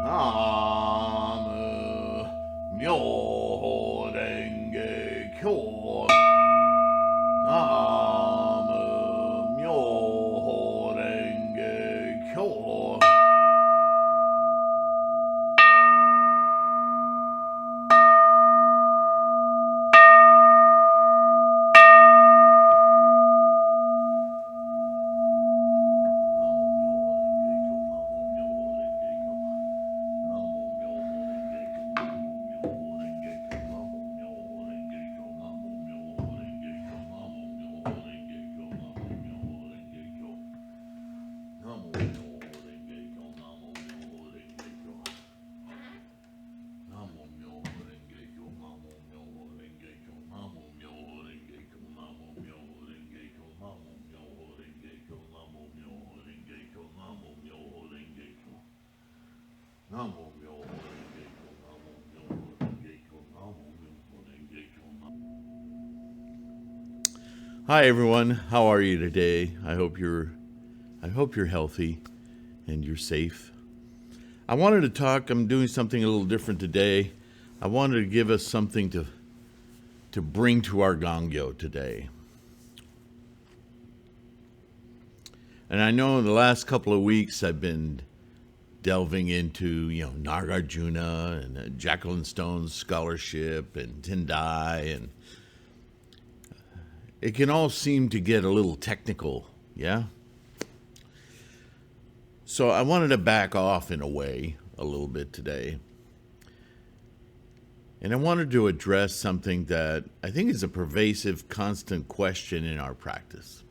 Nam Myoho Renge Kyo. Nam Myoho Renge Kyo. Hi everyone, how are you today? I hope you're healthy and you're safe. I wanted to talk, I'm doing something a little different today. I wanted to give us something to bring to our Gongyo today. And I know in the last couple of weeks I've been delving into, Nagarjuna and Jacqueline Stone's scholarship and Tendai, and it can all seem to get a little technical, yeah? So I wanted to back off in a way a little bit today. And I wanted to address something that I think is a pervasive, constant question in our practice.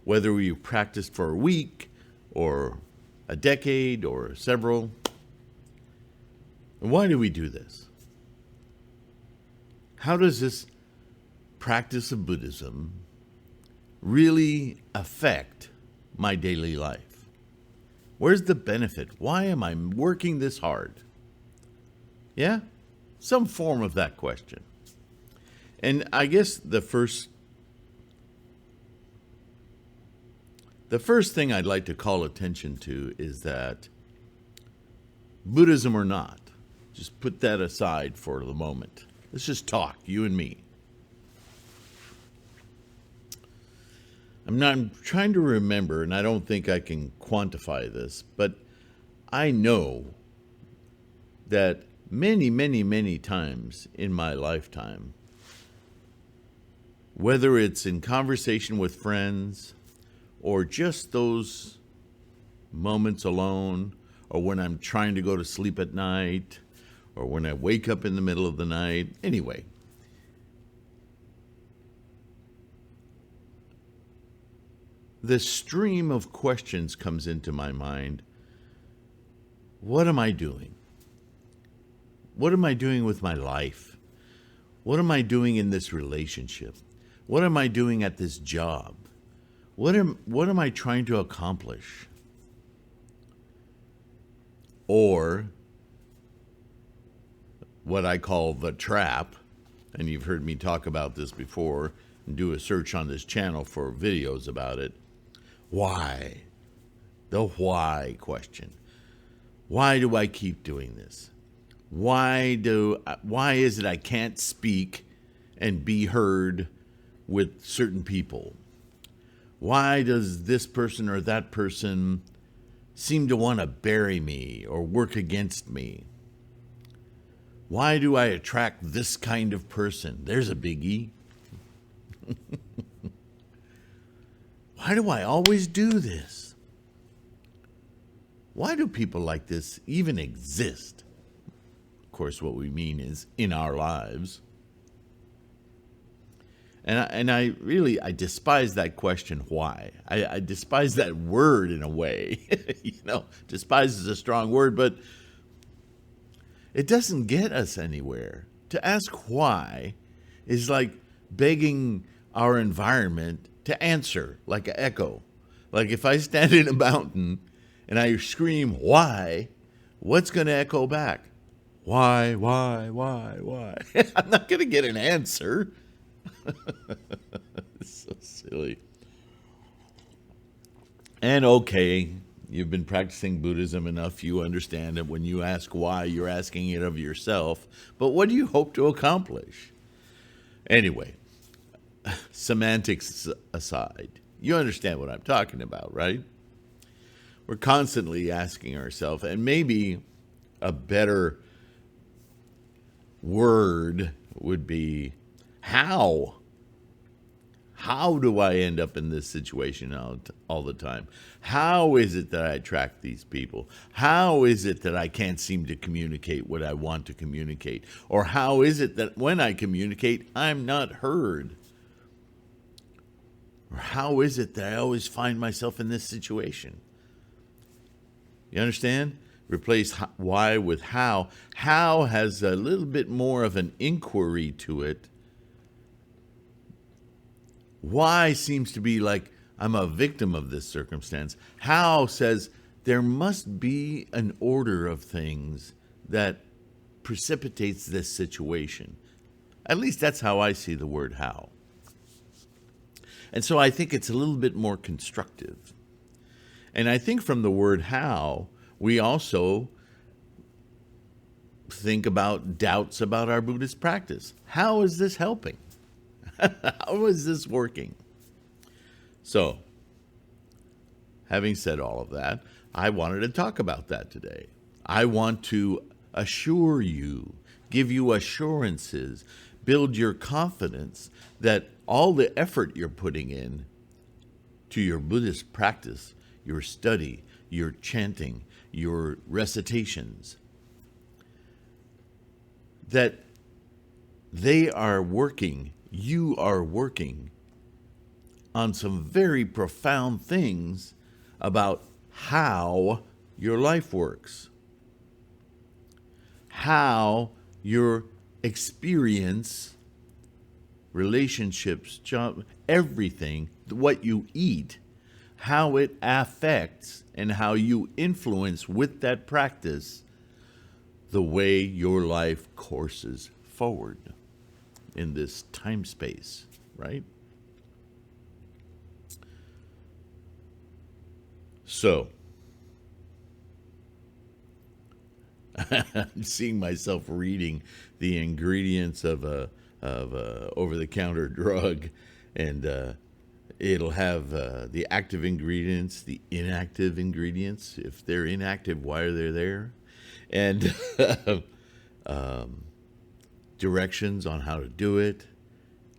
Whether you practice for a week or a decade or several. And why do we do this? How does this practice of Buddhism really affect my daily life? Where's the benefit? Why am I working this hard? Yeah? Some form of that question. And I guess the first thing I'd like to call attention to is that Buddhism or not, just put that aside for the moment. Let's just talk, you and me. I'm trying to remember, and I don't think I can quantify this, but I know that many, many, many times in my lifetime, whether it's in conversation with friends or just those moments alone, or when I'm trying to go to sleep at night, or when I wake up in the middle of the night, anyway, the stream of questions comes into my mind. What am I doing? What am I doing with my life? What am I doing in this relationship? What am I doing at this job? What am I trying to accomplish? Or what I call the trap, and you've heard me talk about this before and do a search on this channel for videos about it. Why? The why question. Why do I keep doing this? Why is it I can't speak and be heard with certain people? Why does this person or that person seem to want to bury me or work against me? Why do I attract this kind of person? There's a biggie. Why do I always do this? Why do people like this even exist? Of course, what we mean is in our lives. And I despise that question, why. I despise that word in a way. Despise is a strong word, but it doesn't get us anywhere. To ask why is like begging our environment to answer, like an echo. Like if I stand in a mountain and I scream, why? What's going to echo back? Why? I'm not going to get an answer. It's so silly. And okay, You've been practicing Buddhism enough, you understand that when you ask why, you're asking it of yourself. But what do you hope to accomplish? Anyway, semantics aside, you understand what I'm talking about, right? We're constantly asking ourselves, and maybe a better word would be how? How do I end up in this situation all the time? How is it that I attract these people? How is it that I can't seem to communicate what I want to communicate? Or how is it that when I communicate, I'm not heard? Or how is it that I always find myself in this situation? You understand? Replace why with how. How has a little bit more of an inquiry to it. Why seems to be like I'm a victim of this circumstance. How says there must be an order of things that precipitates this situation. At least that's how I see the word how. And so I think it's a little bit more constructive. And I think from the word how, we also think about doubts about our Buddhist practice. How is this helping? How is this working? So, having said all of that, I wanted to talk about that today. I want to assure you, give you assurances, build your confidence that all the effort you're putting in to your Buddhist practice, your study, your chanting, your recitations, that they are working, you are working on some very profound things about how your life works, how your experience, relationships, job, everything, what you eat, how it affects and how you influence with that practice the way your life courses forward in this time space, right? So, I'm seeing myself reading the ingredients of a over-the-counter drug, and it'll have the active ingredients, the inactive ingredients. If they're inactive, why are they there? And directions on how to do it,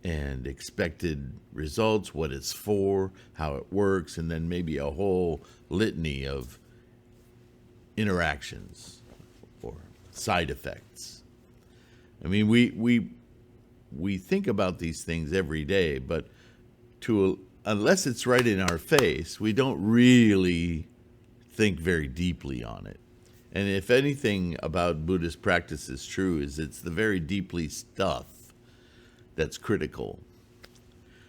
and expected results, what it's for, how it works, and then maybe a whole litany of interactions or side effects. I mean, we think about these things every day, but unless it's right in our face, we don't really think very deeply on it. And if anything about Buddhist practice is true, is it's the very deeply stuff that's critical.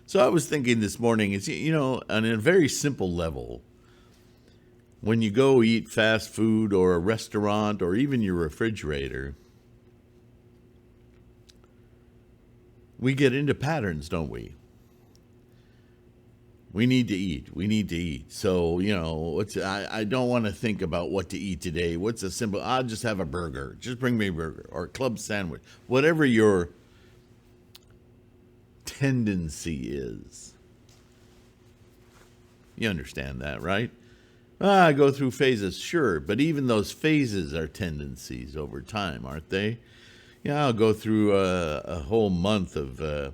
So I was thinking this morning, on a very simple level, when you go eat fast food or a restaurant or even your refrigerator, we get into patterns, don't we? We need to eat. We need to eat. So, I don't want to think about what to eat today. What's a simple, I'll just have a burger. Just bring me a burger or a club sandwich. Whatever your tendency is. You understand that, right? I go through phases, sure. But even those phases are tendencies over time, aren't they? Yeah, I'll go through a whole month of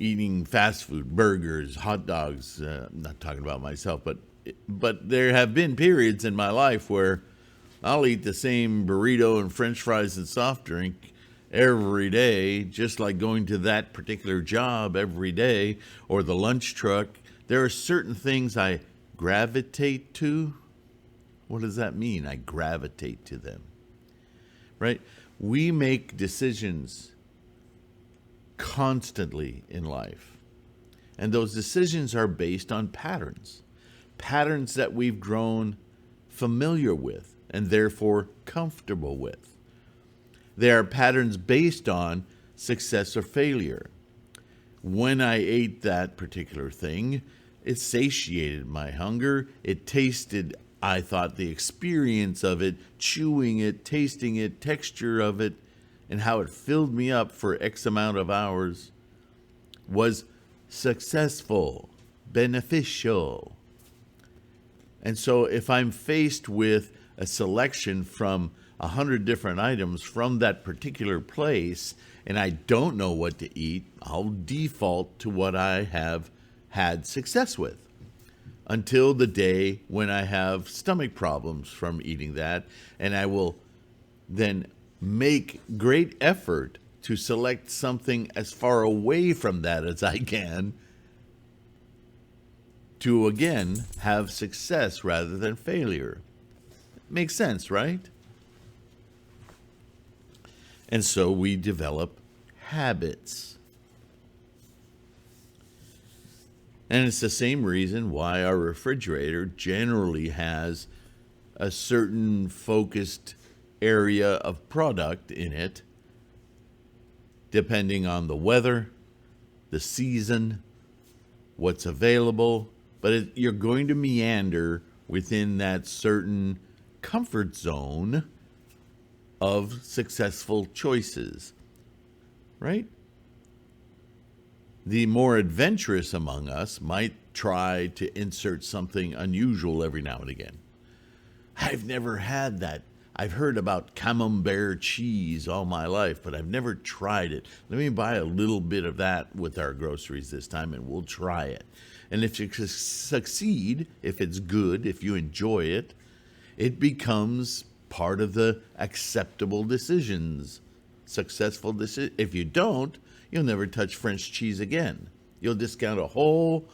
eating fast food, burgers, hot dogs. I'm not talking about myself, but there have been periods in my life where I'll eat the same burrito and French fries and soft drink every day, just like going to that particular job every day, or the lunch truck. There are certain things I gravitate to. What does that mean? I gravitate to them, right? We make decisions constantly in life. And those decisions are based on patterns that we've grown familiar with and therefore comfortable with. They are patterns based on success or failure. When I ate that particular thing, it satiated my hunger. It tasted I thought the experience of it, chewing it, tasting it, texture of it, and how it filled me up for X amount of hours was successful, beneficial. And so if I'm faced with a selection from 100 different items from that particular place and I don't know what to eat, I'll default to what I have had success with until the day when I have stomach problems from eating that, and I will then make great effort to select something as far away from that as I can to, again, have success rather than failure. Makes sense, right? And so we develop habits. And it's the same reason why our refrigerator generally has a certain focused area of product in it, depending on the weather, the season, what's available. But you're going to meander within that certain comfort zone of successful choices, right? The more adventurous among us might try to insert something unusual every now and again. I've never had that. I've heard about camembert cheese all my life, but I've never tried it. Let me buy a little bit of that with our groceries this time, and we'll try it. And if you succeed, if it's good, if you enjoy it, it becomes part of the acceptable decisions, successful decisions. If you don't, you'll never touch French cheese again. You'll discount a whole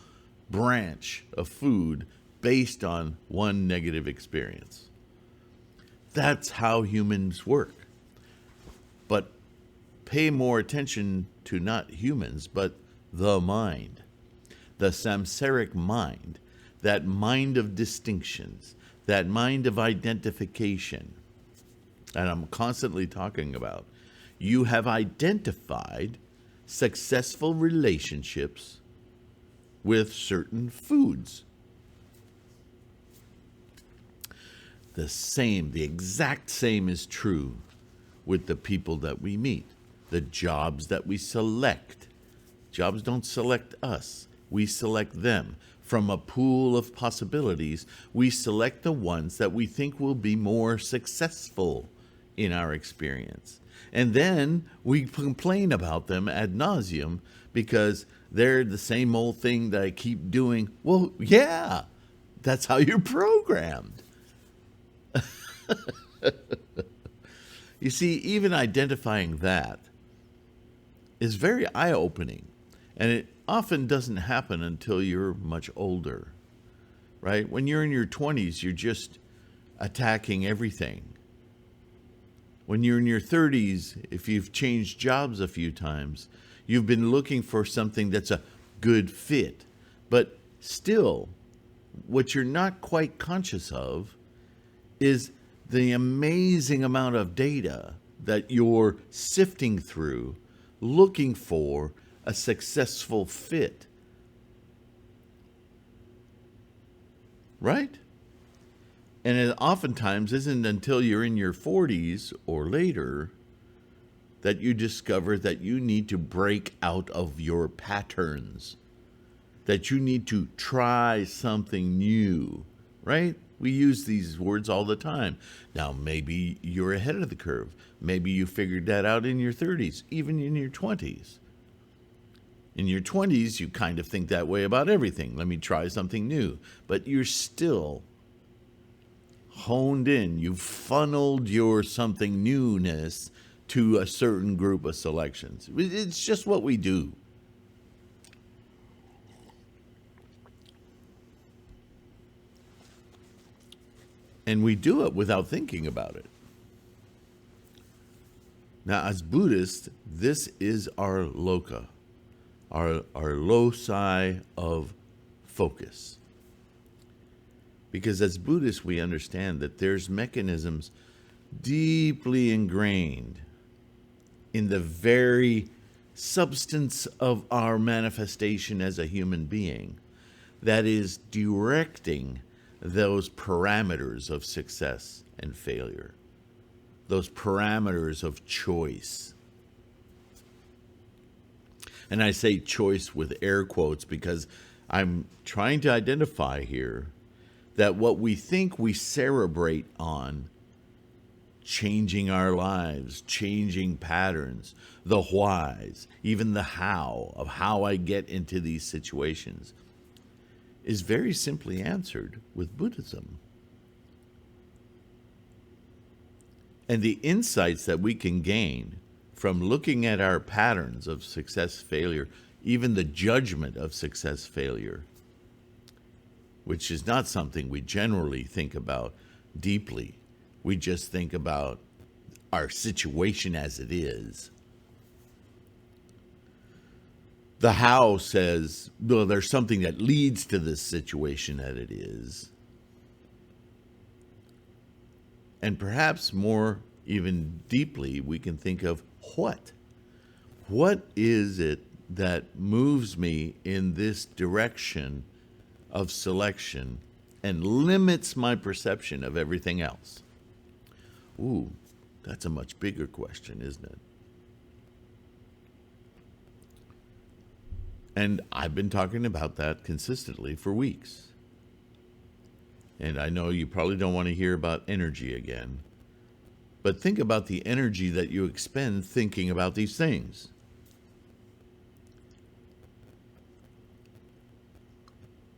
branch of food based on one negative experience. That's how humans work. But pay more attention to not humans, but the mind, the samsaric mind, that mind of distinctions, that mind of identification that I'm constantly talking about. You have identified successful relationships with certain foods. The exact same is true with the people that we meet, the jobs that we select. Jobs don't select us. We select them. From a pool of possibilities, we select the ones that we think will be more successful in our experience. And then we complain about them ad nauseum because they're the same old thing that I keep doing. Well, yeah, that's how you're programmed. You see, even identifying that is very eye-opening, and it often doesn't happen until you're much older, right? When you're in your 20s, you're just attacking everything. When you're in your 30s, if you've changed jobs a few times, you've been looking for something that's a good fit. But still, what you're not quite conscious of is the amazing amount of data that you're sifting through, looking for a successful fit. Right? And it oftentimes isn't until you're in your 40s or later that you discover that you need to break out of your patterns, that you need to try something new, right? We use these words all the time. Now, maybe you're ahead of the curve. Maybe you figured that out in your 30s, even in your 20s. In your 20s, you kind of think that way about everything. Let me try something new. But you're still honed in. You've funneled your something newness to a certain group of selections. It's just what we do. And we do it without thinking about it. Now, as Buddhists, this is our loka, our loci of focus. Because as Buddhists, we understand that there's mechanisms deeply ingrained in the very substance of our manifestation as a human being that is directing those parameters of success and failure, those parameters of choice. And I say choice with air quotes because I'm trying to identify here that what we think we cerebrate on, changing our lives, changing patterns, the whys, even the how of how I get into these situations, is very simply answered with Buddhism. And the insights that we can gain from looking at our patterns of success, failure, even the judgment of success, failure, which is not something we generally think about deeply. We just think about our situation as it is. The how says, well, there's something that leads to this situation that it is. And perhaps more even deeply, we can think of what? What is it that moves me in this direction of selection and limits my perception of everything else? Ooh, that's a much bigger question, isn't it? And I've been talking about that consistently for weeks. And I know you probably don't want to hear about energy again, but think about the energy that you expend thinking about these things.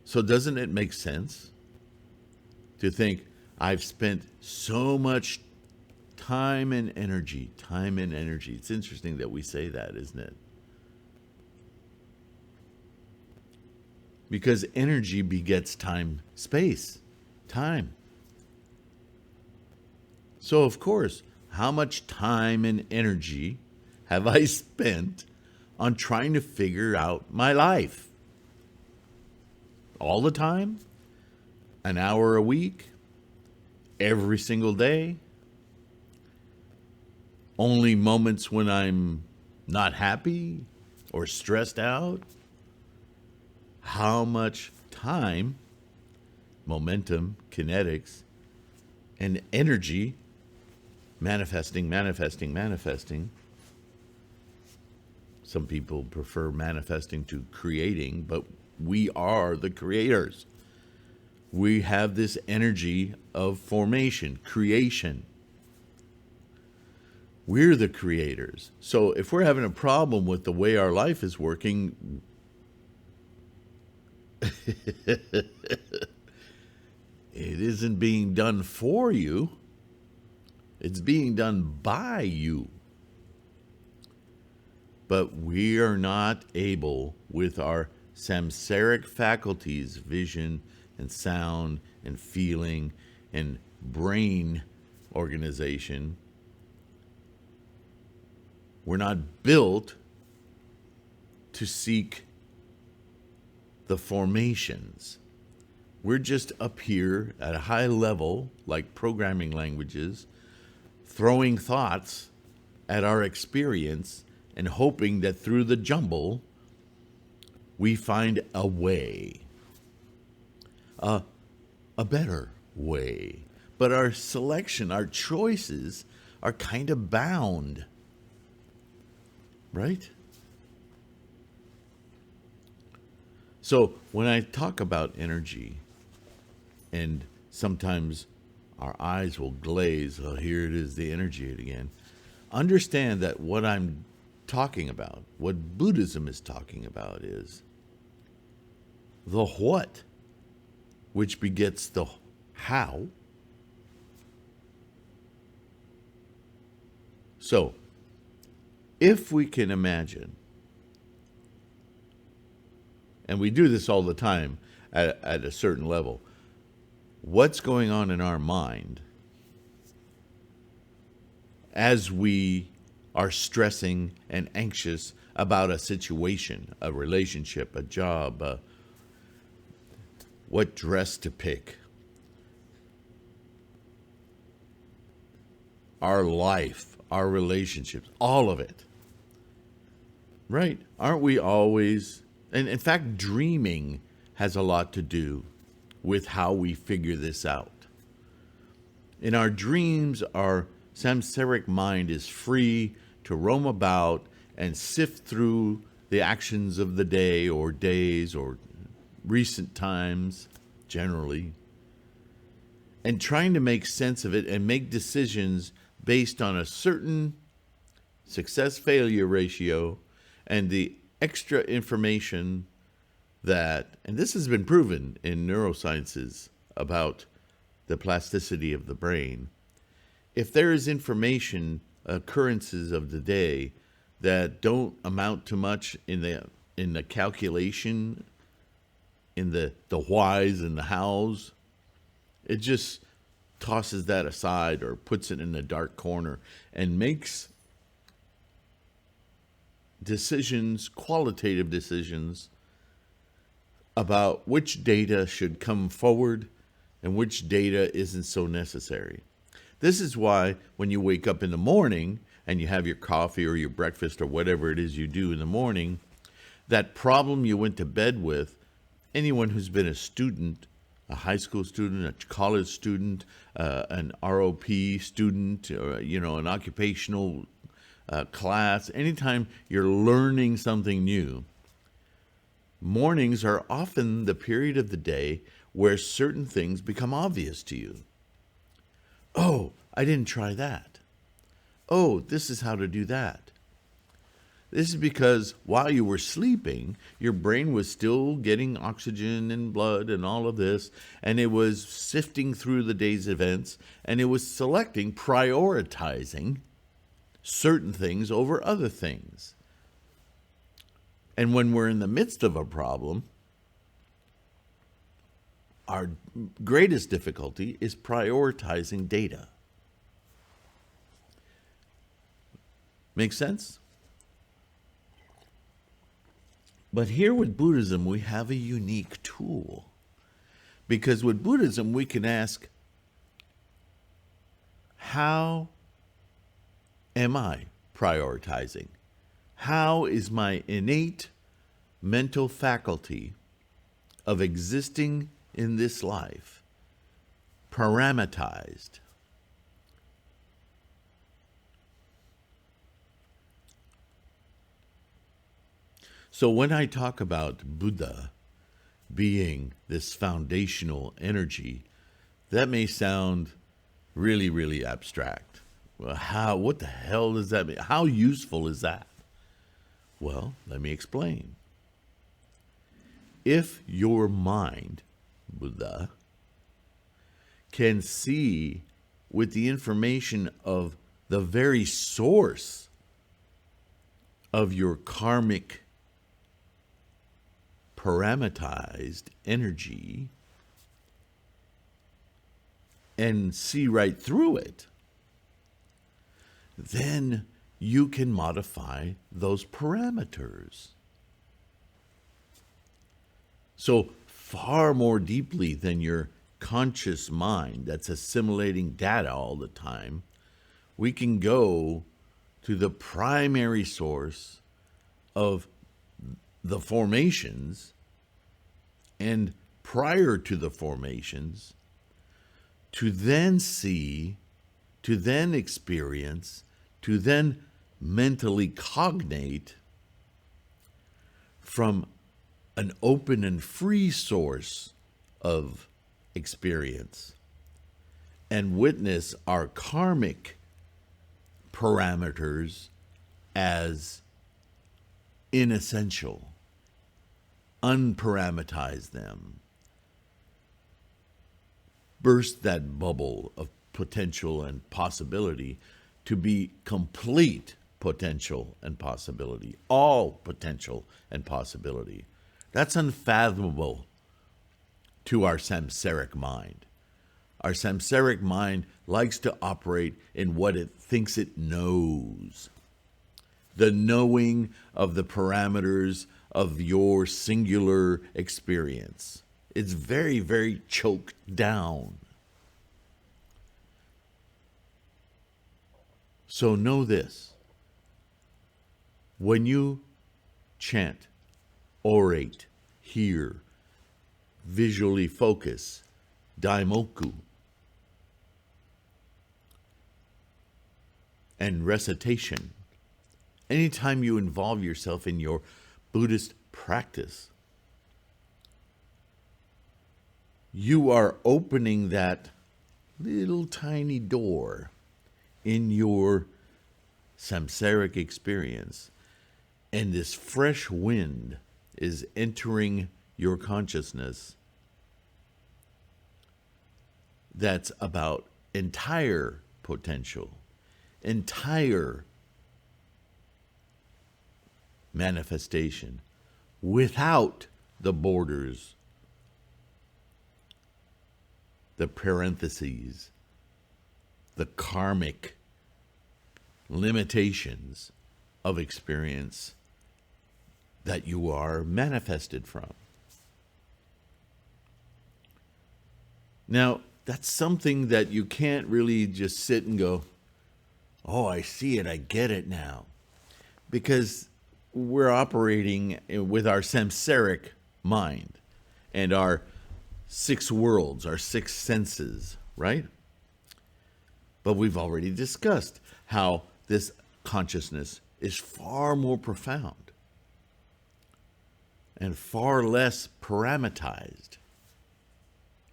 So doesn't it make sense to think, I've spent so much time and energy. It's interesting that we say that, isn't it? Because energy begets time, space, time. So, of course, how much time and energy have I spent on trying to figure out my life? All the time? An hour a week? Every single day? Only moments when I'm not happy or stressed out? How much time, momentum, kinetics, and energy, manifesting. Some people prefer manifesting to creating, but we are the creators. We have this energy of formation, creation. We're the creators. So if we're having a problem with the way our life is working, it isn't being done for you. It's being done by you. But we are not able, with our samsaric faculties, vision and sound and feeling and brain organization, we're not built to seek the formations. We're just up here at a high level, like programming languages, throwing thoughts at our experience and hoping that through the jumble, we find a way, a better way. But our selection, our choices are kind of bound, right? So when I talk about energy, and sometimes our eyes will glaze, oh, here it is, the energy again. Understand that what I'm talking about, what Buddhism is talking about, is the what, which begets the how. So, if we can imagine, and we do this all the time at a certain level, what's going on in our mind as we are stressing and anxious about a situation, a relationship, a job, what dress to pick, our life, our relationships, all of it. Right? Aren't we always, and in fact, dreaming has a lot to do with how we figure this out. In our dreams, our samsaric mind is free to roam about and sift through the actions of the day or days or recent times, generally, and trying to make sense of it and make decisions based on a certain success-failure ratio and the extra information that, and this has been proven in neurosciences about the plasticity of the brain, if there is information, occurrences of the day that don't amount to much in the calculation, in the whys and the hows, it just tosses that aside or puts it in a dark corner and makes decisions, qualitative decisions, about which data should come forward and which data isn't so necessary. This is why when you wake up in the morning and you have your coffee or your breakfast or whatever it is you do in the morning, that problem you went to bed with, anyone who's been a student, a high school student, a college student, an ROP student, or, an occupational class, anytime you're learning something new, mornings are often the period of the day where certain things become obvious to you. Oh, I didn't try that. Oh, this is how to do that. This is because while you were sleeping, your brain was still getting oxygen and blood and all of this, and it was sifting through the day's events, and it was selecting, prioritizing certain things over other things. And when we're in the midst of a problem, our greatest difficulty is prioritizing data. Make sense? But here with Buddhism, we have a unique tool. Because with Buddhism, we can ask, how am I prioritizing? How is my innate mental faculty of existing in this life parameterized? So when I talk about Buddha being this foundational energy, that may sound really, really abstract. Well, what the hell does that mean? How useful is that? Well, let me explain. If your mind, Buddha, can see with the information of the very source of your karmic parameterized energy and see right through it, then you can modify those parameters. So far more deeply than your conscious mind that's assimilating data all the time, we can go to the primary source of the formations, and prior to the formations, to then see, to then experience, to then mentally cognate from an open and free source of experience and witness our karmic parameters as inessential, unparameterize them, burst that bubble of potential and possibility to be complete potential and possibility, all potential and possibility. That's unfathomable to our samsaric mind. Our samsaric mind likes to operate in what it thinks it knows. The knowing of the parameters of your singular experience. It's very, very choked down. So know this. When you chant, orate, hear, visually focus, daimoku, and recitation. Anytime you involve yourself in your Buddhist practice, you are opening that little tiny door in your samsaric experience, and this fresh wind is entering your consciousness that's about entire potential, entire manifestation, without the borders, the parentheses, the karmic limitations of experience that you are manifested from. Now, that's something that you can't really just sit and go, oh, I see it, I get it now. Because we're operating with our samsaric mind and our 6 worlds, our 6 senses, right? But we've already discussed how this consciousness is far more profound and far less parameterized.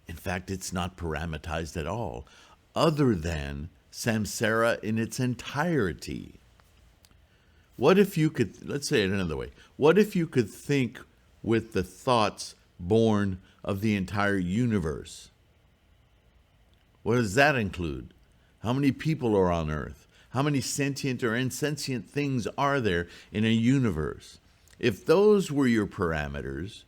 In fact, it's not parameterized at all, other than samsara in its entirety. What if you could, let's say it another way, what if you could think with the thoughts born of the entire universe? What does that include? How many people are on Earth? How many sentient or insentient things are there in a universe? If those were your parameters,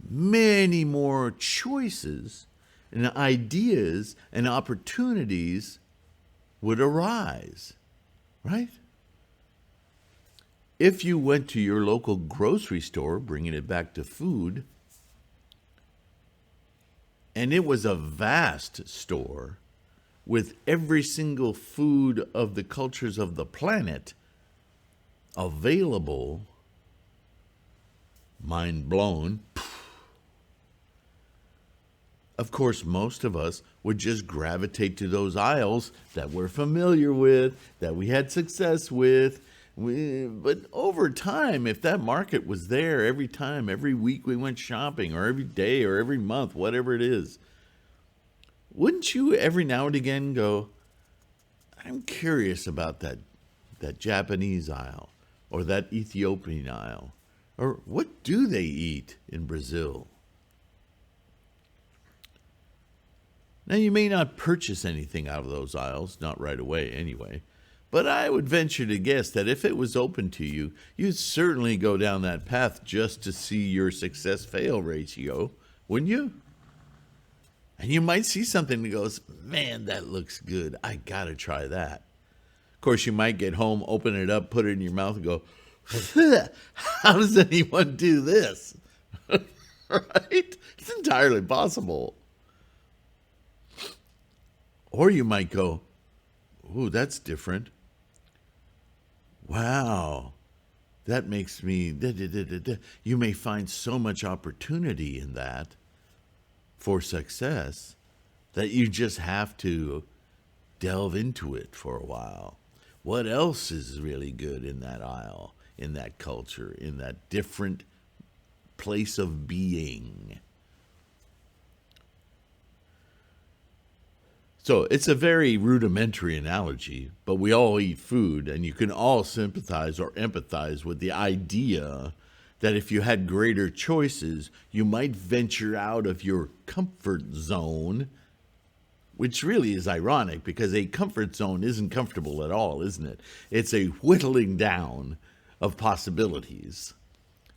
many more choices and ideas and opportunities would arise, right? If you went to your local grocery store, bringing it back to food, and it was a vast store with every single food of the cultures of the planet available, mind blown, of course, most of us would just gravitate to those aisles that we're familiar with, that we had success with. But over time, if that market was there every time, every week we went shopping, or every day, or every month, whatever it is, wouldn't you every now and again go, I'm curious about that Japanese aisle, or that Ethiopian aisle, or what do they eat in Brazil? Now, you may not purchase anything out of those aisles, not right away anyway, but I would venture to guess that if it was open to you, you'd certainly go down that path just to see your success-fail ratio, wouldn't you? And you might see something that goes, man, that looks good. I got to try that. Of course, you might get home, open it up, put it in your mouth and go, how does anyone do this? Right? It's entirely possible. Or you might go, ooh, that's different. Wow, that makes me... You may find so much opportunity in that for success that you just have to delve into it for a while. What else is really good in that aisle, in that culture, in that different place of being? So it's a very rudimentary analogy, but we all eat food, and you can all sympathize or empathize with the idea that if you had greater choices, you might venture out of your comfort zone, which really is ironic because a comfort zone isn't comfortable at all, isn't it? It's a whittling down of possibilities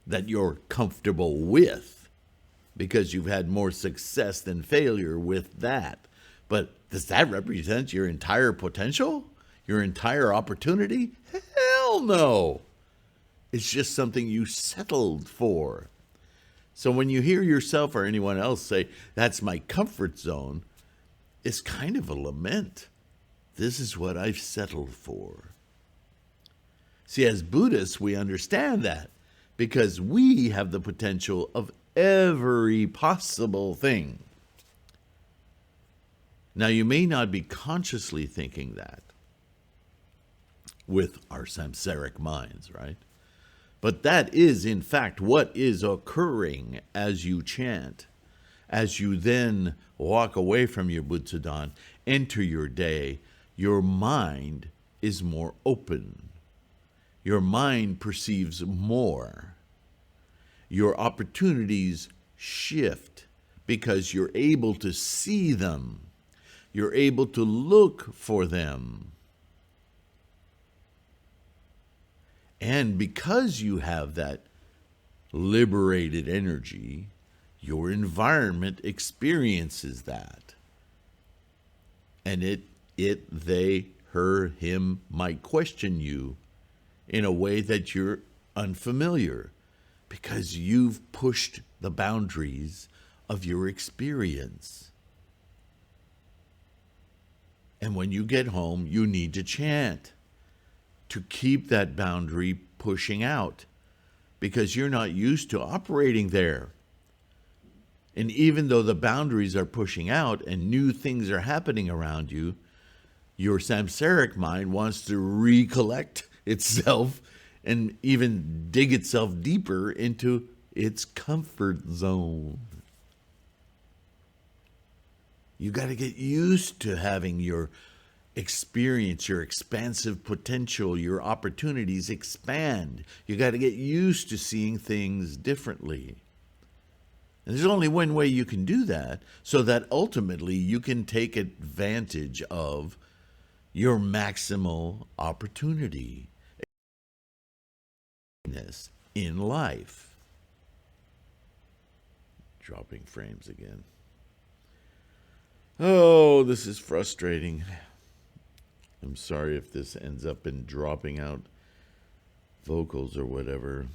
that you're comfortable with because you've had more success than failure with that. But does that represent your entire potential? Your entire opportunity? Hell no. It's just something you settled for. So when you hear yourself or anyone else say, that's my comfort zone, it's kind of a lament. This is what I've settled for. See, as Buddhists, we understand that because we have the potential of every possible thing. Now, you may not be consciously thinking that with our samsaric minds, right? But that is, in fact, what is occurring as you chant, as you then walk away from your Butsudan, enter your day. Your mind is more open. Your mind perceives more. Your opportunities shift because you're able to see them. You're able to look for them. And because you have that liberated energy, your environment experiences that. And they, her, him might question you in a way that you're unfamiliar because you've pushed the boundaries of your experience. And when you get home, you need to chant to keep that boundary pushing out because you're not used to operating there. And even though the boundaries are pushing out and new things are happening around you, your samsaric mind wants to recollect itself and even dig itself deeper into its comfort zone. You got to get used to having your experience, your expansive potential, your opportunities expand. You got to get used to seeing things differently. And there's only one way you can do that, so that ultimately you can take advantage of your maximal opportunity in life. Dropping frames again. Oh, this is frustrating. I'm sorry if this ends up in dropping out vocals or whatever.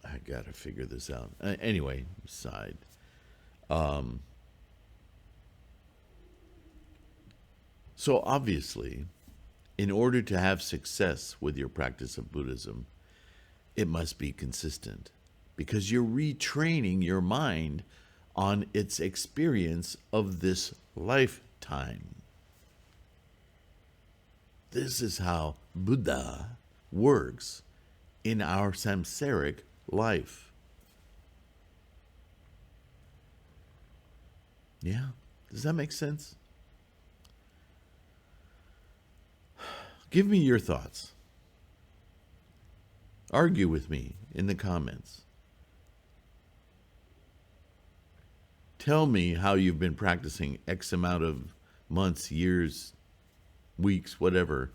I gotta figure this out. Anyway, side. So obviously, in order to have success with your practice of Buddhism, it must be consistent because you're retraining your mind on its experience of this lifetime. This is how Buddha works in our samsaric life. Yeah? Does that make sense? Give me your thoughts. Argue with me in the comments. Tell me how you've been practicing X amount of months, years, weeks, whatever,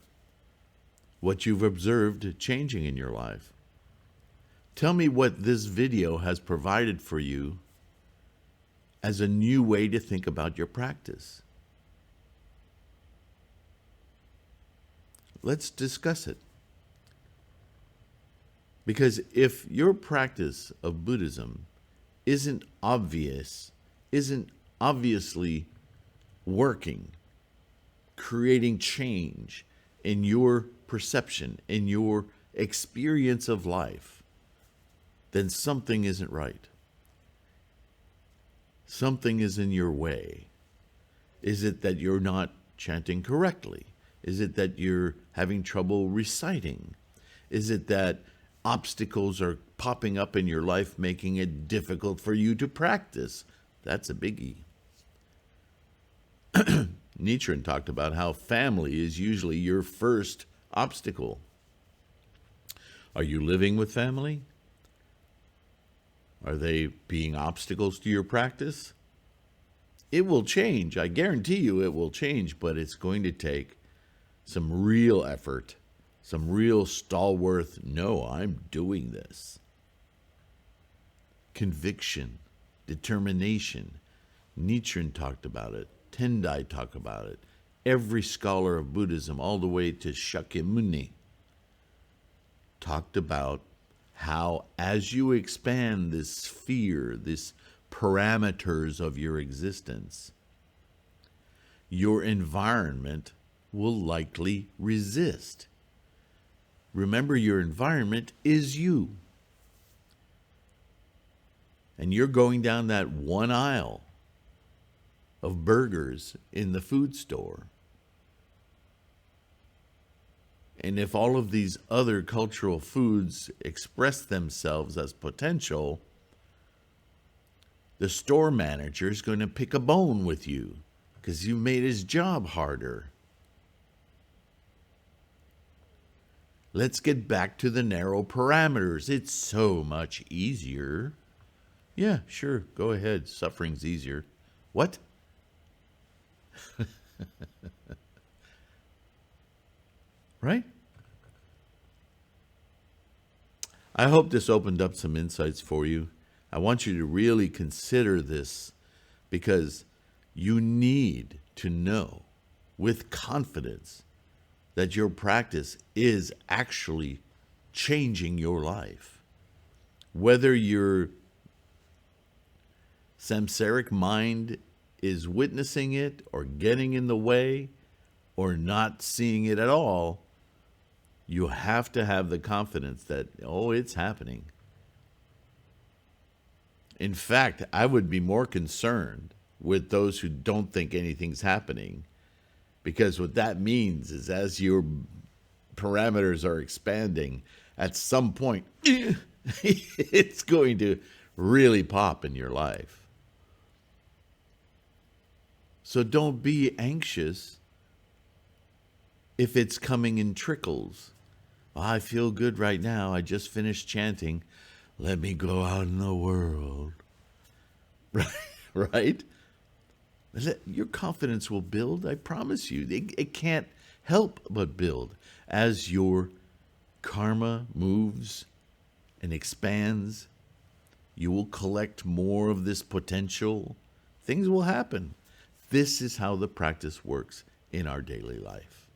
what you've observed changing in your life. Tell me what this video has provided for you as a new way to think about your practice. Let's discuss it. Because if your practice of Buddhism isn't obviously working, creating change in your perception, in your experience of life, then something isn't right. Something is in your way. Is it that you're not chanting correctly? Is it that you're having trouble reciting? Is it that obstacles are popping up in your life, making it difficult for you to practice? That's a biggie. Nichiren talked about how family is usually your first obstacle. Are you living with family? Are they being obstacles to your practice? It will change. I guarantee you it will change, but it's going to take some real effort, some real stalwart, no, I'm doing this. Conviction, determination. Nichiren talked about it. Tendai talked about it. Every scholar of Buddhism, all the way to Shakyamuni, talked about how as you expand this sphere, this parameters of your existence, your environment will likely resist. Remember, your environment is you. and you're going down that one aisle of burgers in the food store. And if all of these other cultural foods express themselves as potential, the store manager is going to pick a bone with you because you made his job harder. Let's get back to the narrow parameters. It's so much easier. Yeah, sure, go ahead. Suffering's easier. What? Right? I hope this opened up some insights for you. I want you to really consider this because you need to know with confidence that your practice is actually changing your life. Whether your samsaric mind is witnessing it or getting in the way or not seeing it at all, you have to have the confidence that, oh, it's happening. In fact, I would be more concerned with those who don't think anything's happening, because what that means is as your parameters are expanding, at some point, it's going to really pop in your life. So don't be anxious if it's coming in trickles. I feel good right now. I just finished chanting. Let me go out in the world. Right? Your confidence will build, I promise you. It can't help but build as your karma moves and expands. You will collect more of this potential. Things will happen. This is how the practice works in our daily life.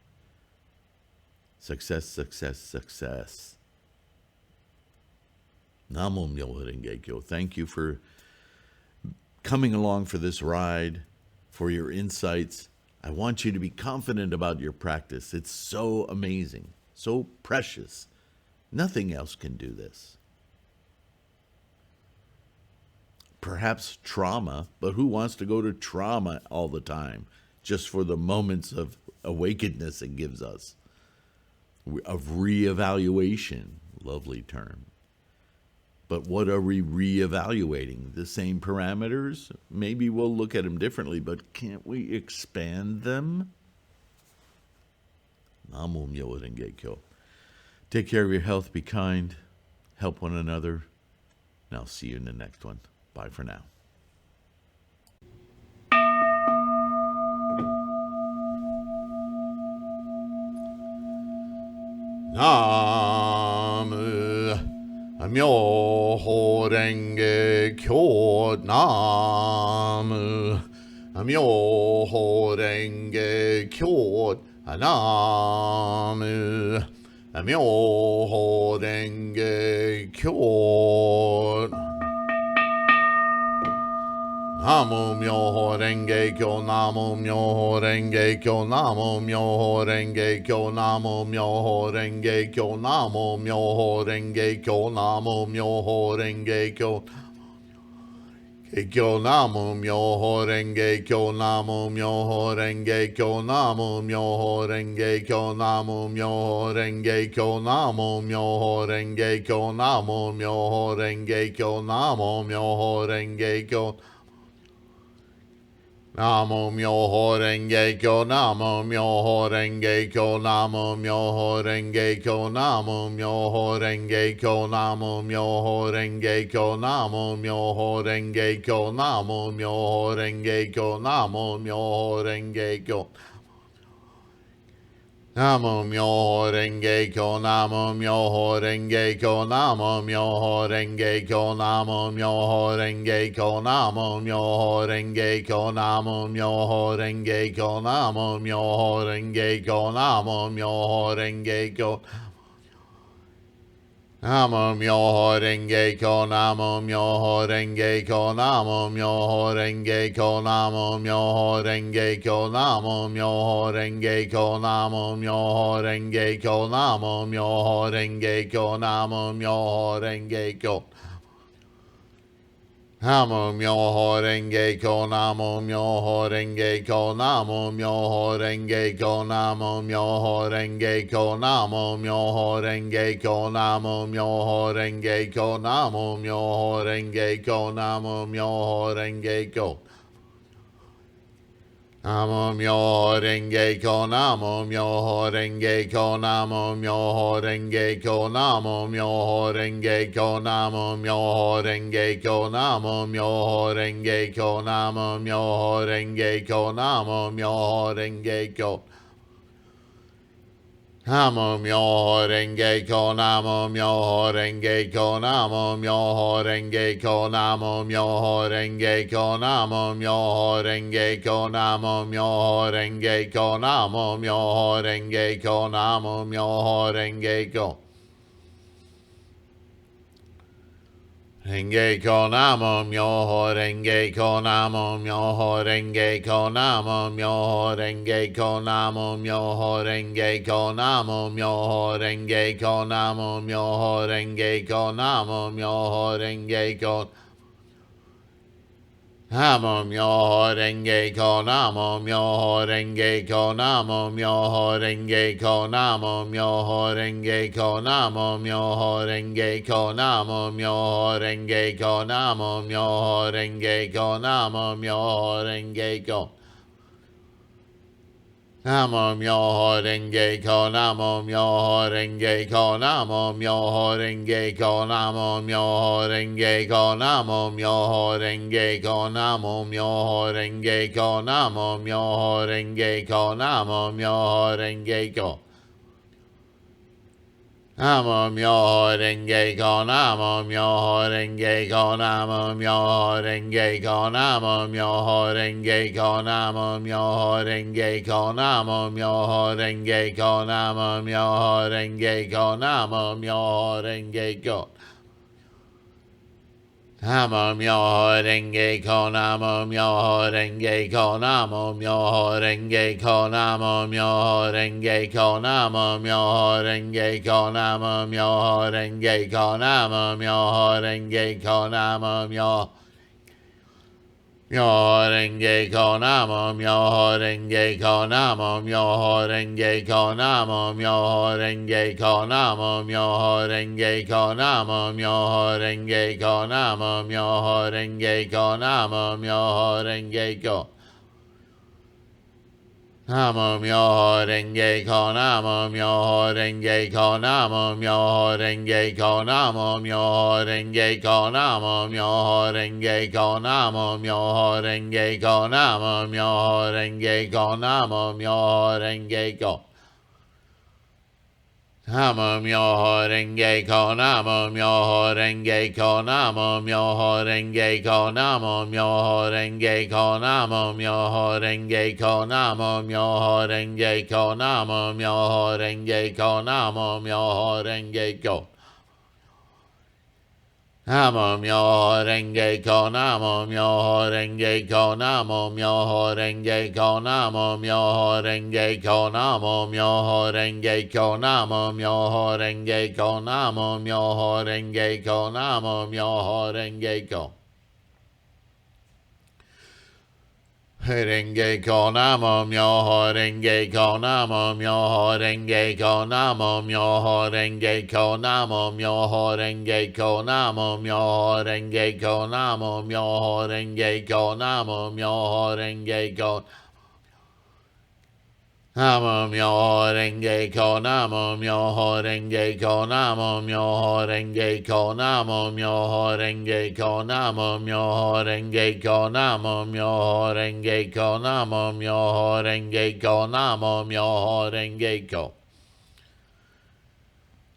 Success, success, success. Namo Myoho Renge Kyo. Thank you for coming along for this ride, for your insights. I want you to be confident about your practice. It's so amazing, so precious. Nothing else can do this. Perhaps trauma, but who wants to go to trauma all the time just for the moments of awakenedness it gives us? Of reevaluation, lovely term. But what are we reevaluating? The same parameters? Maybe we'll look at them differently, but can't we expand them? Namo Myoho Renge Kyo. Take care of your health, be kind, help one another, and I'll see you in the next one. Bye for now. Namu Myoho Renge Kyo. Namu Myoho Renge Kyo. Namu Myoho Renge Kyo. Namo Myoho Renge Kyo, Namo Myoho Renge Kyo, Namo Myoho Renge Kyo, Namo Myoho Renge Kyo, Namo Myoho Renge Kyo, Namo Myoho Renge Kyo, Kyo Namo Myoho Renge Kyo, Namo Myoho Renge Kyo, Namo Myoho Renge Kyo, Namo Myoho Renge Kyo, Namo Myoho Renge Kyo, Namo Myoho Renge Kyo, Namo Myoho Renge Kyo. Namo Myoho Renge Kyo, Namo Myoho Renge Kyo, Namo Myoho Renge Kyo, Namo Myoho Renge Kyo, Namo Myoho Renge Kyo, Namo Myoho Renge Kyo, Namo Myoho Renge Kyo, Namo Myoho Renge Kyo. Namo Myoho Renge Kyo, Namo Myoho Renge Kyo, Namo Myoho Renge Kyo, Namo Myoho Renge Kyo, Namo Myoho Renge Kyo, Namo Myoho Renge Kyo, Namo Myoho Renge Kyo, Namo Myoho Renge Kyo. Namo Myoho Renge Kyo, Namo Myoho Renge Kyo, Namo Myoho Renge Kyo, Namo Myoho Renge Kyo, Namo Myoho Renge Kyo, Namo Myoho Renge Kyo, Namo Myoho Renge Kyo, Namo Myoho Renge Kyo. Namo myoho renge kyo, namo myoho renge kyo, namo myoho renge kyo, namo myoho renge kyo, namo myoho renge kyo, namo myoho renge kyo, namo myoho renge kyo, namo myoho renge kyo. Namo myoho renge kyo, namo myoho renge kyo, namo myoho renge kyo, namo myoho renge kyo, namo myoho renge kyo, namo myoho renge kyo, namo myoho renge kyo, namo myoho renge kyo. Namo myoho renge kyo, namo myoho renge kyo, namo myoho renge kyo, namo myoho renge kyo, namo myoho renge kyo, namo myoho renge kyo, namo myoho renge kyo, namo myoho renge kyo. Renge kyo, namo myoho renge kyo, namo myoho renge kyo, namo myoho renge kyo, namo myoho renge kyo, namo myoho renge kyo, namo myoho renge kyo, namo myoho renge kyo. Namo myoho renge kyo, namo myoho renge kyo, namo myoho renge kyo, namo myoho renge kyo, namo myoho renge kyo, namo myoho renge kyo, namo myoho renge kyo, namo myoho renge kyo. Namo myoho renge kyo, namo myoho renge kyo, namo myoho renge kyo, namo myoho renge kyo, namo myoho renge kyo, namo myoho renge kyo, namo myoho renge kyo, namo myoho renge kyo. Namo myoho renge kyo, namo myoho renge kyo, namo myoho renge kyo, namo myoho renge kyo, namo myoho renge kyo, namo myoho renge kyo, namo myoho renge kyo, namo myoho renge kyo. Namo myoho renge kyo, namo myoho renge kyo, namo myoho renge kyo, namo myoho renge kyo, namo myoho renge kyo, namo myoho renge kyo, namo myoho renge kyo, namo myoho myoho renge kyo, namo myoho renge kyo, namo myoho renge kyo, namo myoho renge kyo, namo myoho renge kyo, namo myoho renge kyo, namo myoho renge kyo, namo myoho renge kyo. Namo myoho renge kyo, namo myoho renge kyo, namo myoho renge kyo, namo myoho renge kyo, namo myoho renge kyo, namo myoho renge kyo, namo myoho renge kyo, namo myoho renge kyo. Namo myoho renge kyo, namo myoho renge kyo, namo myoho renge kyo, namo myoho renge kyo, namo myoho renge kyo, namo myoho renge kyo, namo myoho renge kyo, namo myoho renge kyo. Namo myoho renge kyo, namo myoho renge kyo, namo myoho renge kyo, namo myoho renge kyo, namo myoho renge kyo, namo myoho renge kyo, namo myoho renge kyo, namo myoho renge kyo. Renge kyo, namo myoho renge kyo, namo myoho renge kyo, namo myoho renge kyo, namo myoho renge kyo, namo myoho renge kyo, namo myoho renge kyo, namo myoho renge kyo. Namo myoho renge kyo, namo myoho renge kyo, namo myoho renge kyo, namo myoho renge kyo, namo myoho renge kyo, namo myoho renge kyo, namo myoho renge kyo, namo myoho renge kyo.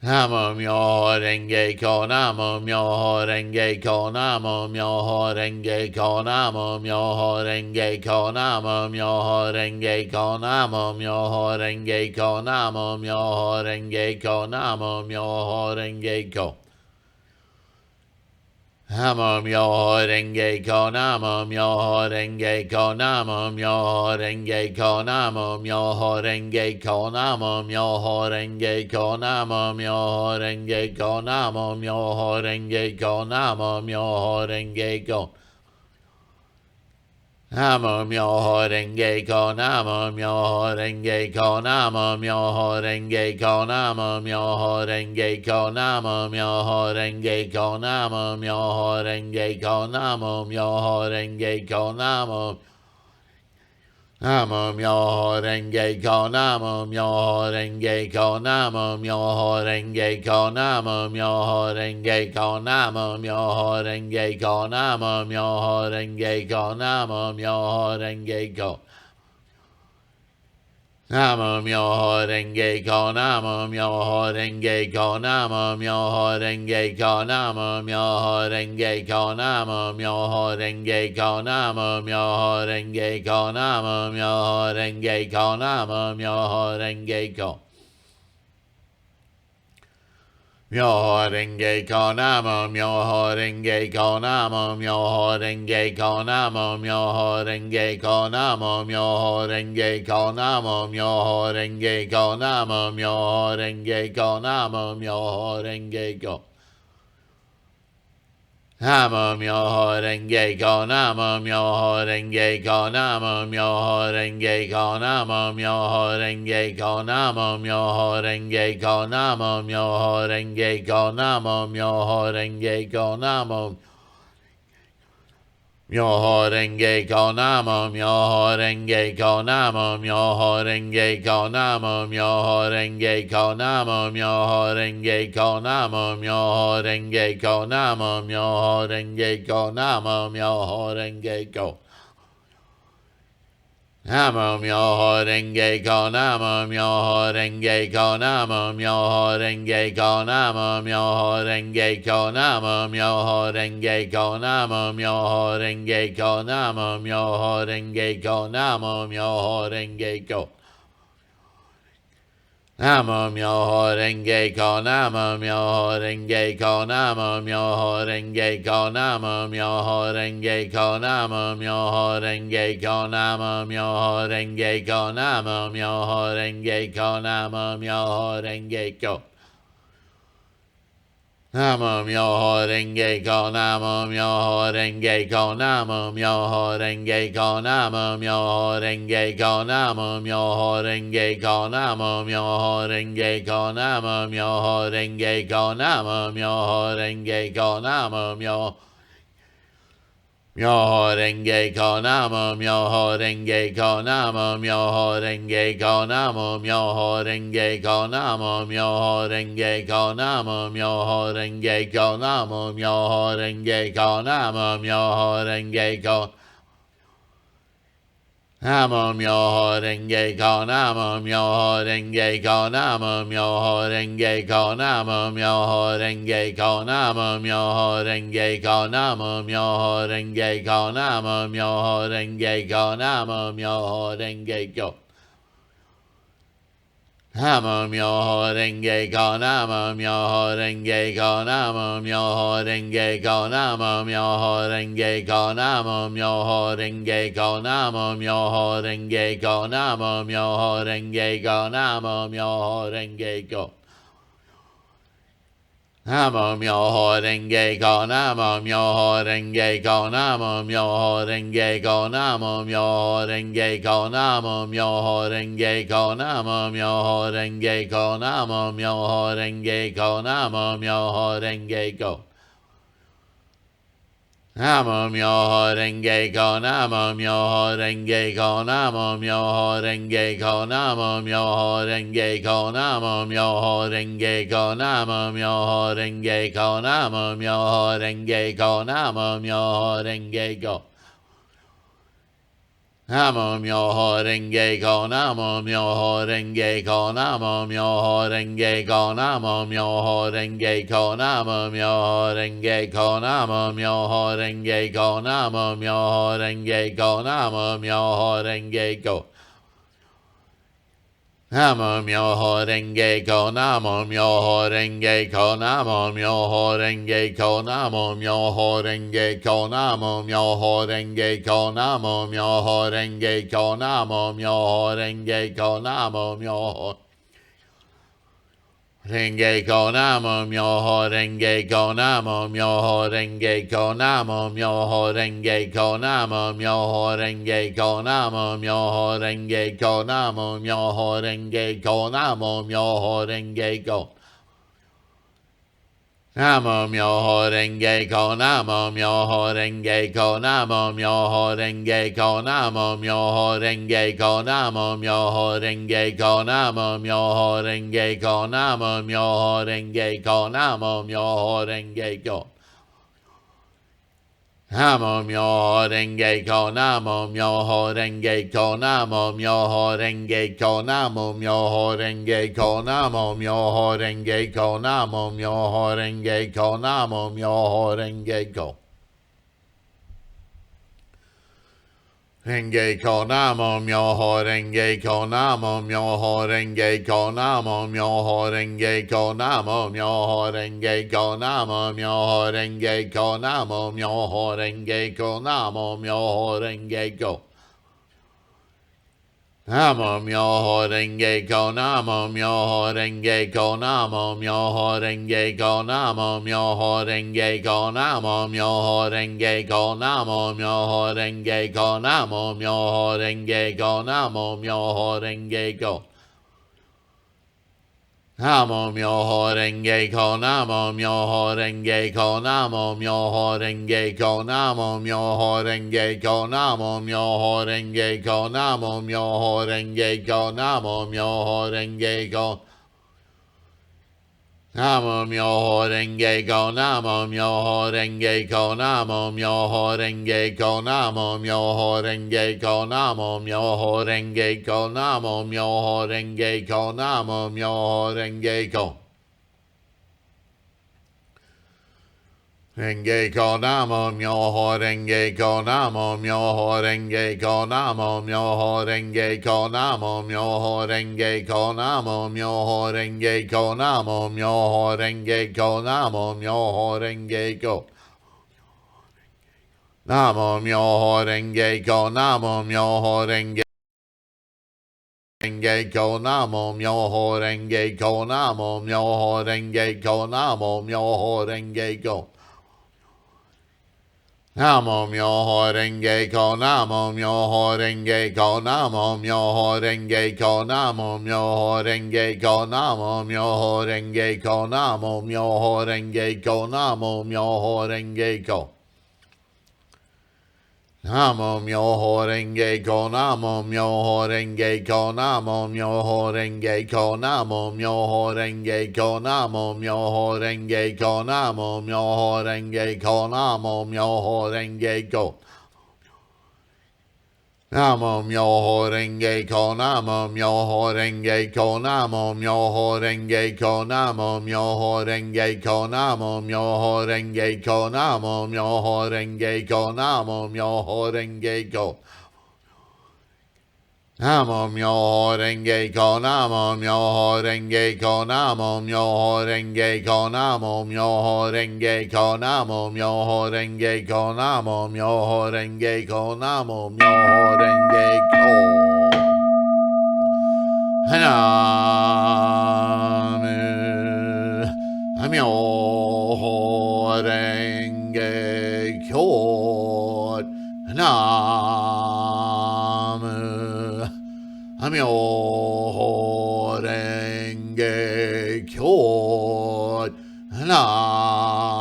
Namo myoho renge kyo, namo myoho renge kyo, namo myoho renge kyo, namo myoho renge kyo, namo myoho renge kyo, namo myoho renge kyo, namo myoho renge kyo, namo myoho renge kyo. Namo myoho renge kyo, namo myoho renge kyo, namo myoho renge kyo, namo myoho renge kyo, namo myoho renge kyo, namo myoho renge kyo, namo myoho renge kyo, namo myoho renge kyo. Namo myoho renge kyo, namo myoho renge kyo, namo myoho renge kyo, namo myoho renge kyo, namo myoho renge kyo, namo myoho renge kyo, namo myoho renge kyo, namo myoho renge kyo, namo myoho renge kyo, namo myoho renge kyo, namo myoho renge kyo, namo myoho renge kyo, namo myoho renge kyo, namo myoho renge kyo. Namo myoho renge kyo, namo myoho renge kyo, namo myoho renge kyo, namo myoho renge kyo, namo myoho renge kyo, namo myoho renge kyo, namo myoho renge kyo, namo myoho renge kyo. Myoho renge kyo, namo myoho renge kyo, namo myoho renge kyo, namo myoho renge kyo, namo myoho renge kyo, namo myoho renge kyo, namo myoho renge kyo, namo myoho renge kyo. Namo myoho renge kyo, namo myoho renge kyo, namo myoho renge kyo, namo myoho renge kyo, namo myoho renge kyo, namo myoho renge kyo, namo myoho renge kyo, namo myoho renge kyo, namo myoho renge kyo, namo myoho renge kyo, namo myoho renge kyo, namo myoho renge kyo, namo myoho renge kyo, namo myoho renge kyo, namo myoho renge kyo. Namo myoho renge kyo, namo myoho renge kyo, namo myoho renge kyo, namo myoho renge kyo, namo myoho renge kyo, namo myoho renge kyo, namo myoho renge kyo, namo myoho renge kyo. Namo myoho renge kyo, namo myoho renge kyo, namo myoho renge kyo, namo myoho renge kyo, namo myoho renge kyo, namo myoho renge kyo, namo myoho renge kyo, namo myoho renge kyo. Namo myoho renge kyo, namo myoho renge kyo, namo myoho renge kyo, namo myoho renge kyo, namo myoho renge kyo, namo myoho renge kyo, namo myoho renge kyo, namo myoho renge kyo, namo myoho myoho renge kyo, namo myoho renge kyo, namo myoho renge kyo, namo myoho renge kyo, namo myoho renge kyo, namo myoho renge kyo, namo myoho renge kyo, namo myoho renge kyo. Namo myoho renge kyo, namo myoho renge kyo, namo myoho renge kyo, namo myoho renge kyo, namo myoho renge kyo, namo myoho renge kyo, namo myoho renge kyo, namo myoho renge kyo. Namo myoho renge kyo, namo myoho renge kyo, namo myoho renge kyo, namo myoho renge kyo, namo myoho renge kyo, namo myoho renge kyo, namo myoho renge kyo, namo myoho renge kyo. Namo myoho renge kyo, namo myoho renge kyo, namo myoho renge kyo, namo myoho renge kyo, namo myoho renge kyo, namo myoho renge kyo, namo myoho renge kyo, namo myoho renge kyo. Namo myoho renge kyo, namo myoho renge kyo, namo myoho renge kyo, namo myoho renge kyo, namo myoho renge kyo, namo myoho renge kyo, namo myoho renge kyo, namo myoho renge kyo. Namo myoho renge kyo, namo myoho renge kyo, namo myoho renge kyo, namo myoho renge kyo, namo myoho renge kyo, namo myoho renge kyo, namo myoho renge kyo, namo myoho renge kyo. Namo myoho renge ko, namo myoho renge ko, namo myoho renge ko, namo myoho renge ko, namo myoho renge ko, namo myoho renge ko, namo myoho renge ko, namo myoho renge ko, namo myoho renge ko, namo myoho renge ko, namo myoho renge ko, namo myoho renge ko, namo myoho renge ko, namo myoho renge ko, namo myoho renge ko. Namo myoho renge ko, namo myoho renge ko, namo myoho renge ko, namo myoho renge ko, namo myoho renge ko, namo myoho renge ko, namo myoho renge ko, namo myoho renge ko. Namo myoho renge ko, namo myoho renge ko, namo myoho renge ko, namo myoho renge ko, namo myoho renge ko, namo myoho renge ko, namo myoho renge ko. Renge ko, namo myoho renge ko, namo myoho renge ko, namo myoho renge ko, namo myoho renge ko, namo myoho renge ko, namo myoho renge ko, namo myoho renge ko. Namo myoho renge ko, namo myoho renge ko, namo myoho renge ko, namo myoho renge ko, namo myoho renge ko, namo myoho renge ko, namo myoho renge ko, namo myoho renge ko. Namo myoho renge ko, namo myoho renge ko, namo myoho renge ko, namo myoho renge ko, namo myoho renge ko, namo myoho renge ko, namo myoho renge ko. Namo myoho renge ko, namo myoho renge ko, namo myoho renge ko, namo myoho renge ko, namo myoho renge ko, namo myoho renge ko, namo myoho renge ko. Renge ko, namo myoho renge ko, namo myoho renge ko, namo myoho renge ko, namo myoho renge ko, namo myoho renge ko, namo myoho renge ko, namo myoho renge ko. Namo myoho renge ko, namo myoho renge ko, namo myoho renge ko, namo myoho renge ko, namo myoho renge ko. Namo myoho renge ko, namo myoho renge ko, namo myoho renge ko, namo myoho renge ko, namo myoho renge ko, namo myoho renge ko, namo myoho renge ko. Namo myoho renge ko, namo myoho renge ko, namo myoho renge ko, namo myoho renge ko, namo myoho renge ko, namo myoho renge ko, namo myoho renge ko. Namo myoho renge ko, namo myoho renge ko, namo myoho renge ko, namo myoho renge ko, namo myoho renge ko, namo myoho renge ko, namo myoho renge ko. Namo myoho renge ko, namo myoho renge ko, namo myoho renge ko, namo myoho renge ko, namo myoho renge ko, namo myoho renge ko, namo myoho renge ko. Namo myoho renge kyo. Namyo renge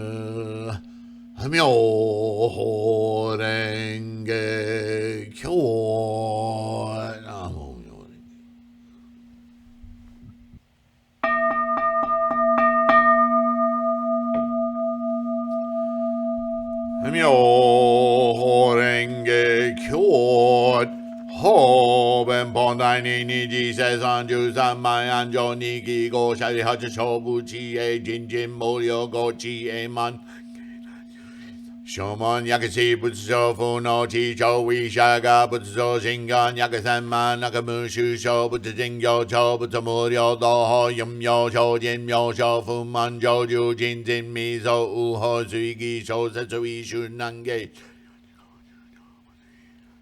kyo. Namyo renge kyo. Namyo renge kyo. Ho ben pondai ni ni ji se san ju san mai an jo ni ki go shari ha chu cho bu chi e jin jin mo yo go chi e man Shomon Yakashi Butsu Funo Chicho Wishaga Butsu Shingon Yakasanman Nakamushu Sho Butsu Jingyo Cho Butsu Muryo Doho Yum Yo Sho Jin Yo Sho Fuman Joju Jin Jin Miso Uho Suigi Sho Setsui Shunange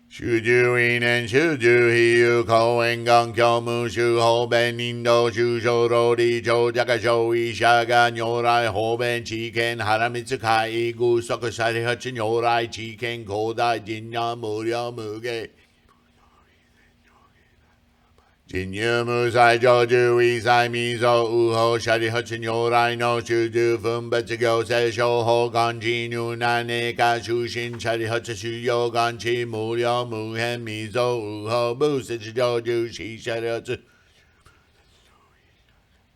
Shuju Inen Shuju Hiyu Koen Gongyo Mushu Hoben Indo Shusho Rodi Cho Jakasho Ishaga Nyorai Hoben Chiken Haramitsu Kai Gu Sokusari Hachin Nyorai Chiken Kodai Jinya Murya Muge Jinyu Musai Joju Isai Mizo Uho Shari Hachin Nyorai no Shuju Fumbetsugo Se Shoho Ganji Nunaneka Shushin Shari Hachasu Yo Ganchi Murya Muhen Mizo Uho Busich Joju Shi Shari Hachu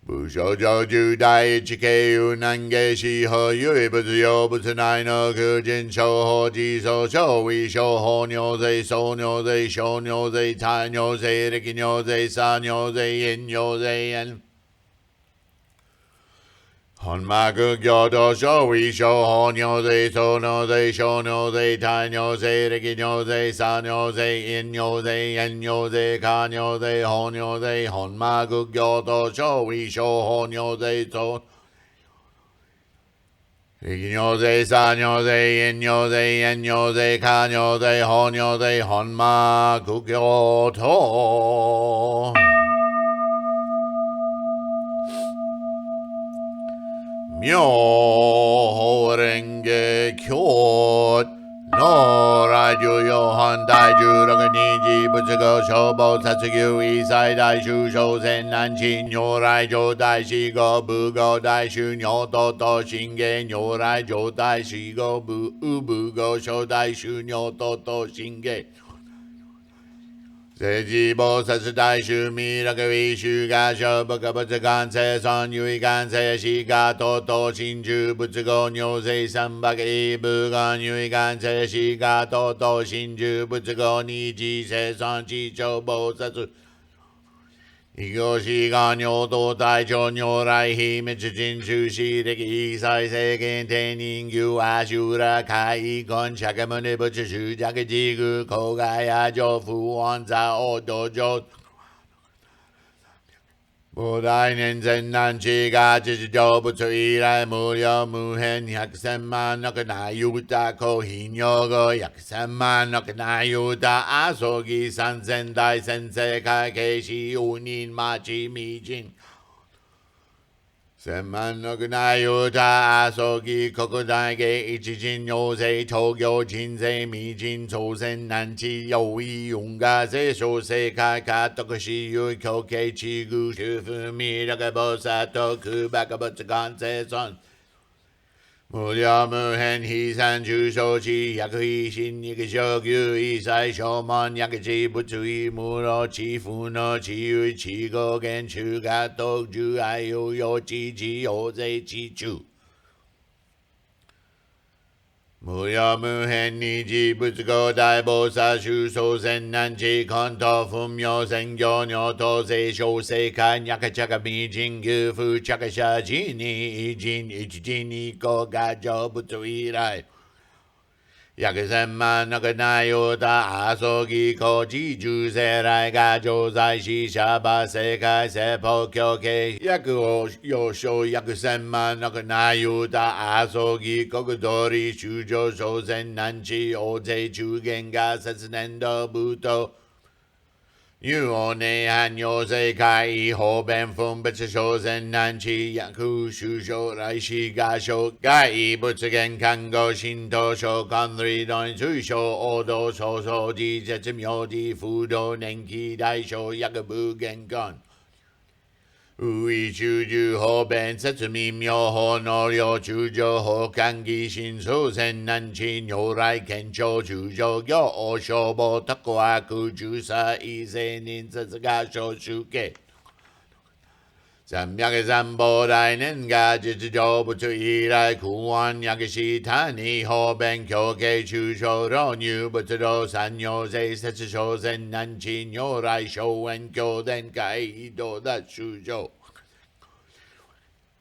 Busho Joju Dai Chike Unange Shi Ho Yui Butsuyo Butsunai no Kujin Shoho Jiso Shoi Shoho Nyoze So Nyoze Sho Nyoze Tai Nyoze Riki Nyoze Sa Nyoze Yin Nyoze En Honmaku Gyoto Shoi Shoho Nyoze So Nyoze Sho Nyoze Tai Nyoze Riki Nyoze Sa Nyoze In Nyoze En Nyoze Ka Nyoze Ho Nyoze Honmaku Gyoto Shoi Shoho Nyoze So Riki Nyoze Sa Nyoze In Nyoze En Nyoze Ka Nyoze Ho Nyoze Honmaku Gyoto Myo Renge Kyo No Raiju Yohan Daiju Raganiji Butsugo Shobo Satsugyu Isai Daishu Shosen Nanchi Nyorai Jo Daishi Go Bugo Daishu Nyoto To Shinge Nyorai Jo Daishi Go Bu Ubu Go Sho Daishu Nyoto To Shinge Sejibo Satsutai Shumi Rakavi Shuga Shoboka Butsugan Se Son Yui Gan Se Shiga Toto Shinju Butsugo Nyose Sambaki Bugan Yui Gan Se Shiga Toto Shinju Butsugo Niji Se Son Chicho Bo Satsu Igo Shiga Nyoto Taicho Nyorai Hi Michijin Shushi Riki Isai Seken Tenin Gyu Ashura Kai Gon Shakamune Butchushu Jakajigu Kogaya Jofu Wanza Odojo Budai Nenzen Nanchi Gachi Jobutsu Irai Muryo Muhen Yakusema Nokana Yuta Kohin Yogo Yakusema Nokana Yuta Asogi Sanzen Dai Sensei Kakeshi Unin Machi Mijin Senman Nokana Yuta Asogi Kokodage Ichijin Yose Tokyo Jinze Mijin Chosen Nanchi Yoi Yunga Se Shose Kaka Tokoshi Yui Koke Chigu Shufumi Rakabosa Toku Bakabutsugan Se Son Murya Muhen Hisan Jushochi Yakui Shin Yakishokyu Isai Shoman Yakachi Butsui Muro Chifu no Chiyu Chigo Genshu Gato Ju Ayu Yochi Chi Oze Chichu Murya Muhen Niji Butsugo Daibo Sashu Sozen Nanchi Konto Fumyo Sengyo Nyoto Se Shose Kan Yakachaka Mijin Gufu Chakasha Jini Ijin Ichijini Kogajo Butsuirai Yakusenma Nakanayo Da Asogi Koji Ju Serai Gajo Zai Shishaba Sekai Seppo Kyoke Yaku Yosho Yakusenma Nakanayo Da Asogi Kokodori Shujo Shosen Nanchi Oze Chugenga Setsunendo Buto Yu one hanyo se kai ho ben fum betsu shosen nanchi yaku shusho raishi gasho gai butsugen kango shinto sho kanri don susho odo so so ji jetsumyo di fudo nenki daisho yakabu genkan Ui chuju ho ben setsumi myo ho no ryo chujo ho kangi shin so sen nanchi nyorai kencho chujo gyo o shobo tako aku jusa ise nin setsuga sho shuke. Samyake zambo dai nenga jijo butsu irai kuwan yakishi tani ho ben kyoke chujo ro nyu butsu do sanyo se setsu sho sen nanchi nyorai sho en kyo den kai do da shujo.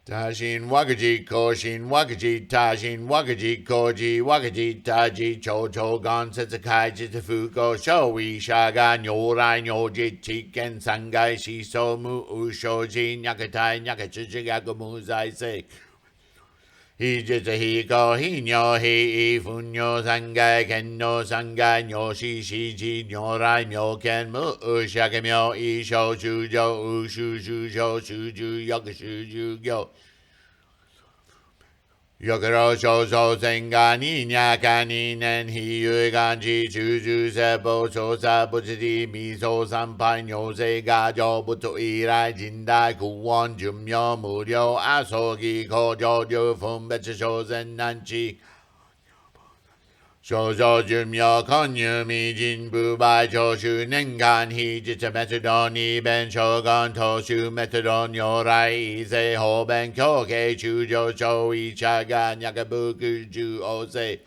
Tashin wakaji koshin wakaji tashin wakaji koji wakaji taji chocho gon setsukai jitafuko shoi shaga nyorai nyoji chiken sangai shiso mu ushoji nyakatai nyakachichi gakumuzai se Hijitahiko hinyo hi funyo sangai kenno sangai nyo shi shiji nyorai myo ken mu ushaka myo isho shujo ushu shujo shuju yakushuju gyo Yokoro shoujo senga ni nyaka ni nen hi yu ganji chuju sebo chosa buchidi miso sanpai nyose ga jo buto irai jindai kuwon jumyo muryo asogi kojo ju fumbetsu shosen nanchi Shoujo jumyo konyu mi jinbu bai choshu nengan hi jitsa metadoni ben shogun toshu metadon yorai ise ho ben kyoke chujo sho ichaga nyakabuku ju ose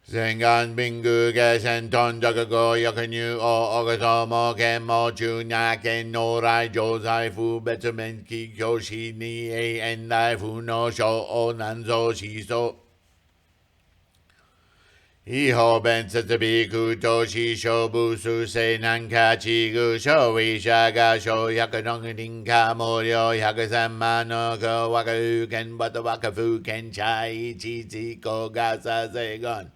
Sengan bingu ge senton jagago yakanyu o ogatomo kemo chu nyaken norai josai fu betterment ki kyoshi ni e endai fu no sho o nanzo shiso Iho ben setsubi kuto shi shobu su se nankachi gu sho ishaga sho yakadong ninka moryo yakasamma no ko wakaru ken bata wakafu ken chai chi ko gasa segon.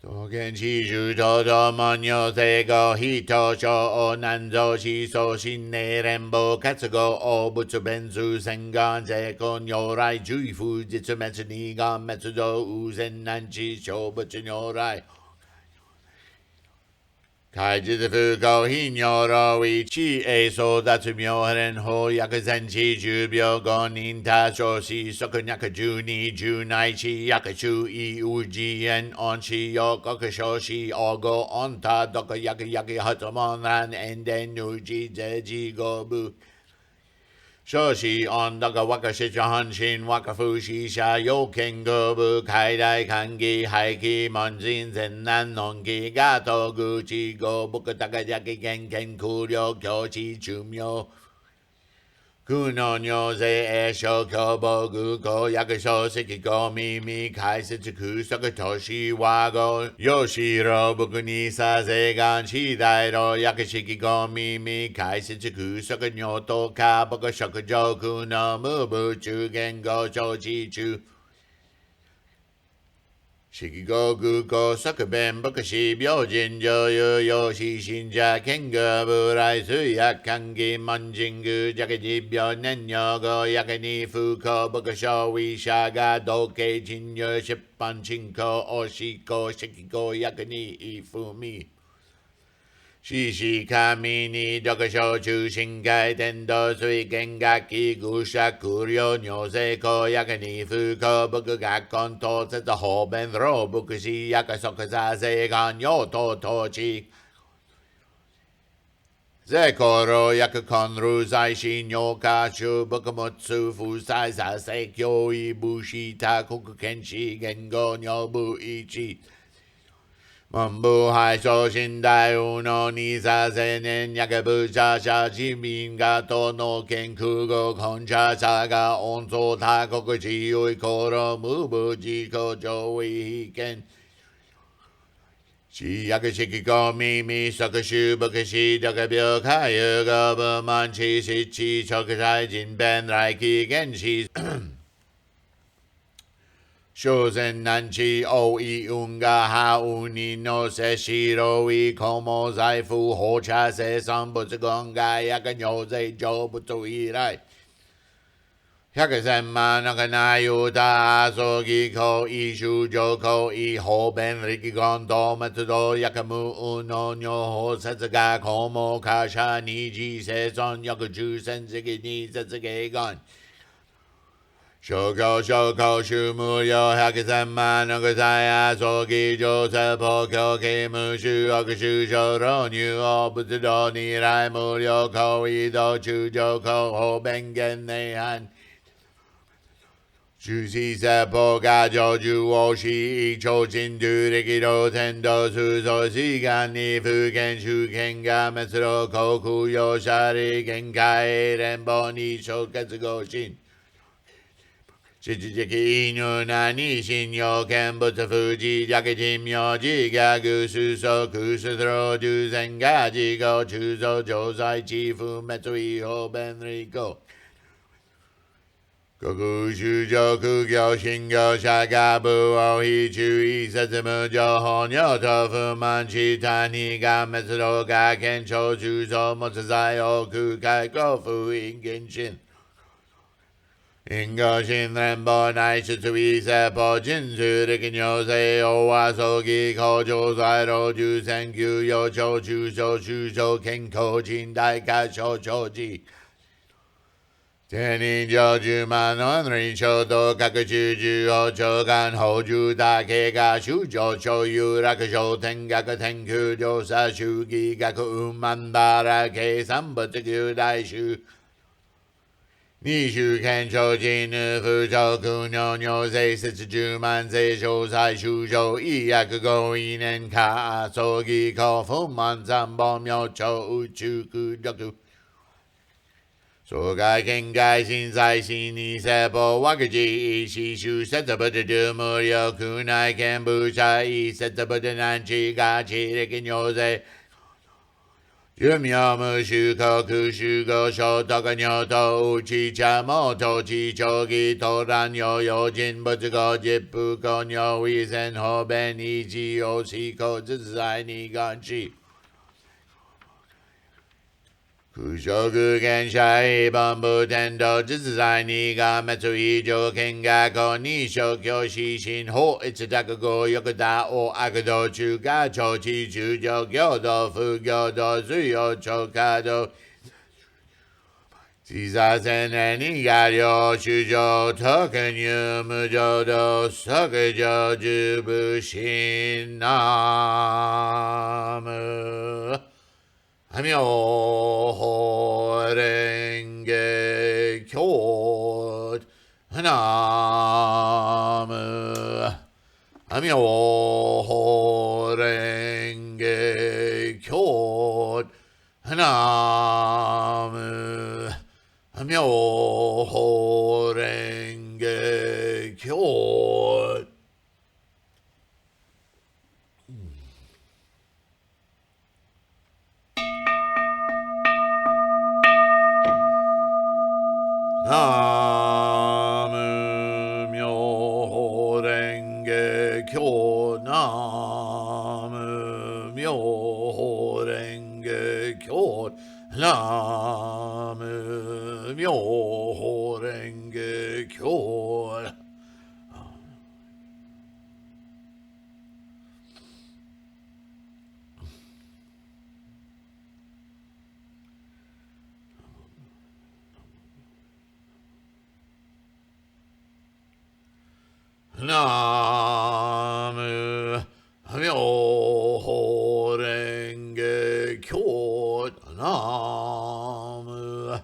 Token shishu toto monyo sego hito sho o nanzo shiso shinne rembo katsugo o butsu benzu sengan seko nyorai juifu jitsu metsu nigan metsu do uzen nanchi sho butsu nyorai. Kai jitsu go hinyoro ichi e so datsu myoren ho yakuzenchi jubyo gonin tasho shi sokunyaka juni junai chi yakachu I uji en onshi yokokasho shi ogo onta doka yaki hatomonran and then nuji zeji gobu. Shoshi on daga waka shichahanshin wakafushi sha yoken gobu kaidai kangi haiki monjin zennan nongi gato guchi go bukataka yaki genken kuryo kyochi chumyo kuno nyo ze e sho kyobo guko yakusho sikiko mimi kai setsuku sakatoshi wago yoshiro bukuni sa ze gan shidai ro yakushiki go mimi kai setsuku sakanyoto ka baka shakujo kuno mubu chugengo chochi chu Shikigo guko sakaben bakashi byojin joyo yoshi shinja kenga burai suya kangi manjingu jakajibyo nenyogo yakani fuko bakasho wishaga doke jinyo shippan chinko oshiko shikiko yakani ifumi Shishi kamini dokasho chu shingai tendo sui gengaki gusha kuryo nyose ko yakani fuko bukugakon to setsa ho ben ro bukushi yakasokaza se ganyo to tochi Zekoro yakakon ruzai shinyo kashu bukamutsu fusai sa sekyo ibushi ta kukukenshi gengo nyobu ichi Mambu hai so shindai uno nisa zenen yakabucha sha jimin gato no ken kugo koncha saga onso ta kokuchi ui koro mubu jiko joi hiken Shi yakashiki go mimi sakashu bakashi dakabyo kaya gaba manchi shichi chokashai jinben raiki genshi Shosen nanchi o I unga ha uni no se shiro I komo zaifu hocha se sambutsu gonga yakanyo ze jo butsu irai. Hyakasenma nakanayu ta asogi ko I shujo I ho ben riki gondo metsudo yakamu uno nyo ho setsuga komo kasha niji se son yakuju sensigi ni setsuge gon. Shoko shumuryo hakusenma nokosai asogi jose pokyo kemushu akushu shoro nyu obutsudo nirai muryo ko ido chujo ko ho bengen nehan 주시세포가저주오시 조진두리기로 텐도 수소 시간 이 fugen shuken ga metro koku yoshari genkai renbo ni shoketsu go shin Shichijiki inu nani shinyo kenbutsu fuji yakijin myoji gagu suso kusutro du zengaji go chuzo josai chifu metsui ho benriko Koku shujoku gyo shingo shagabu ohi chui setsumu joho nyoto fumanchi tani ga metsudo ga kencho chuzo motsuzai oku kai kofu ingenshin Ingo shin renbo nai shitsui seppo jinsu rikinyo se owa sogi kojo zairo ju senkyu yocho chuzo shujo kenko jindai ka shochoji Teni joju manon rin shoto kakuchuju ocho kan hoju dake ga shujo shoyu rakusho tengaku tenku josa shugi gaku umandara ke sambutsu daishu Nishu kensho jinu fujoku no nyose setsuju manze shosai shujo iyaku go inen ka asogi kofu manzambo myocho uchuku doku Sogai kengai shinzai shini seppo wakaji ishi shu setsubuta du muryo kunai kenbushai setsubuta nanchi gachi rikinyose Jumyamu shukoku shugo shotoka nyoto uchi chamoto chichogi toran yo yojin butsugo jippu konyo wizen ho ben ichi oshiko zuzai ni ganshi Kushoku genshai bambu tendo jizuzai ni ga metsu ijo kengako ni shokyo shishin ho itsutaka go yokoda o akudo chuga chochi chujo gyodo fugyodo zuyo chokado Zizazen eni garyo shujo tokenyu mujodo sokujo jubushin namu Hamyo renge kyot namu Hamyo renge kyot namu Hamyo renge kyot Namu myoho renge kyo Namu myoho renge kyo Namu myoho renge kyo Namu myoho renge kyo Namu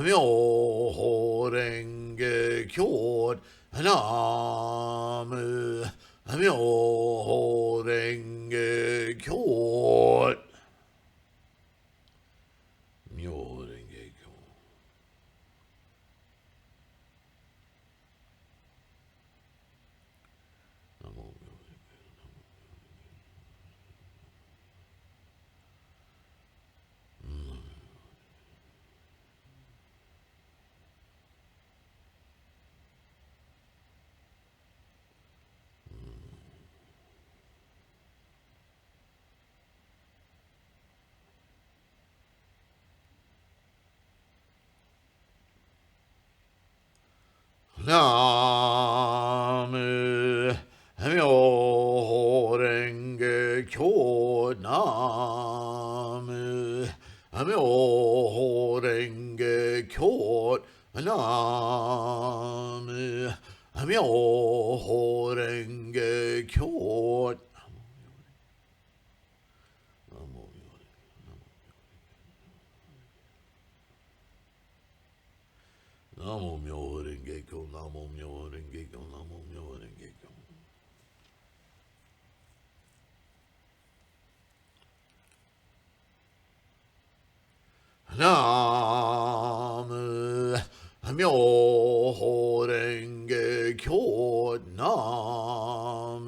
myoho renge kyo Namu myoho renge kyo Myoho renge kyo Namu myoho renge kyo Namu myoho renge kyo Namu myoho renge kyo Namo Myoho Renge Kyo, Namo Myoho Renge Kyo, Namo Myoho Renge Kyo. Nam Myoho Renge Kyo, Nam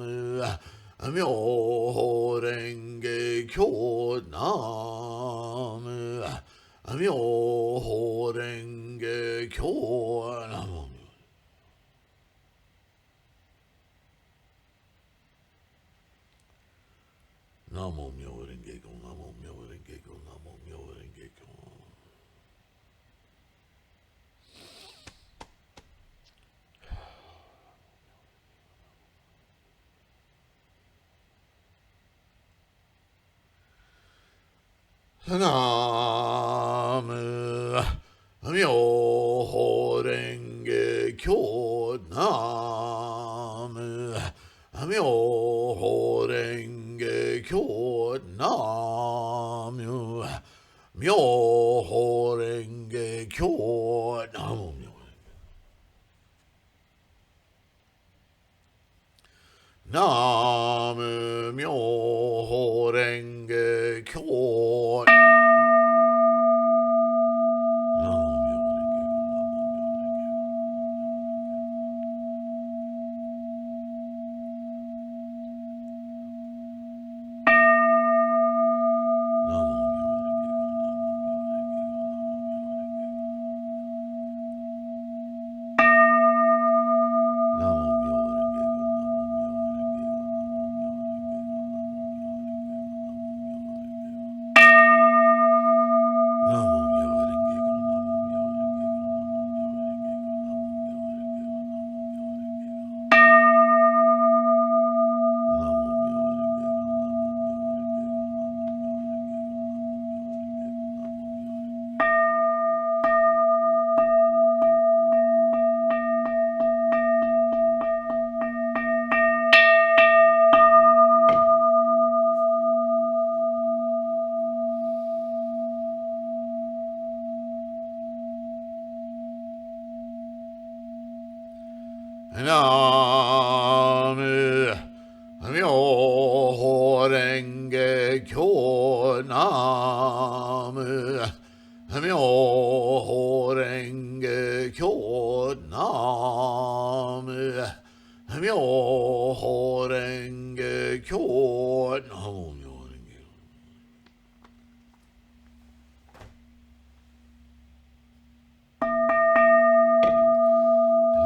Myoho Renge Kyo, Nam Myoho Renge Kyo, Namo Myoho Renge Kyo, Namo Myoho Renge Kyo, Namo Myoho Renge Kyo. Nam Myoho Renge Kyo, Nam Myoho Renge Kyo, Nam Myoho Renge Kyo, Nam Nam Myoho Renge Kyo. Nam Myoho Renge Kyo, Nam Myoho Renge Kyo, Nam Myoho Renge Kyo, Nam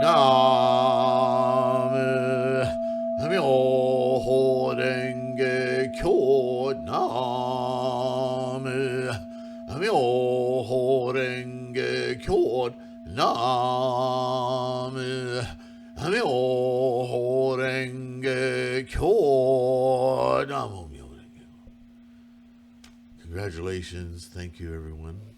Nam Myoho Renge Kyo, Nam Myoho Renge Kyo, Nam Myoho Renge Kyo, Nam Myoho Renge Kyo. Congratulations. Thank you, everyone.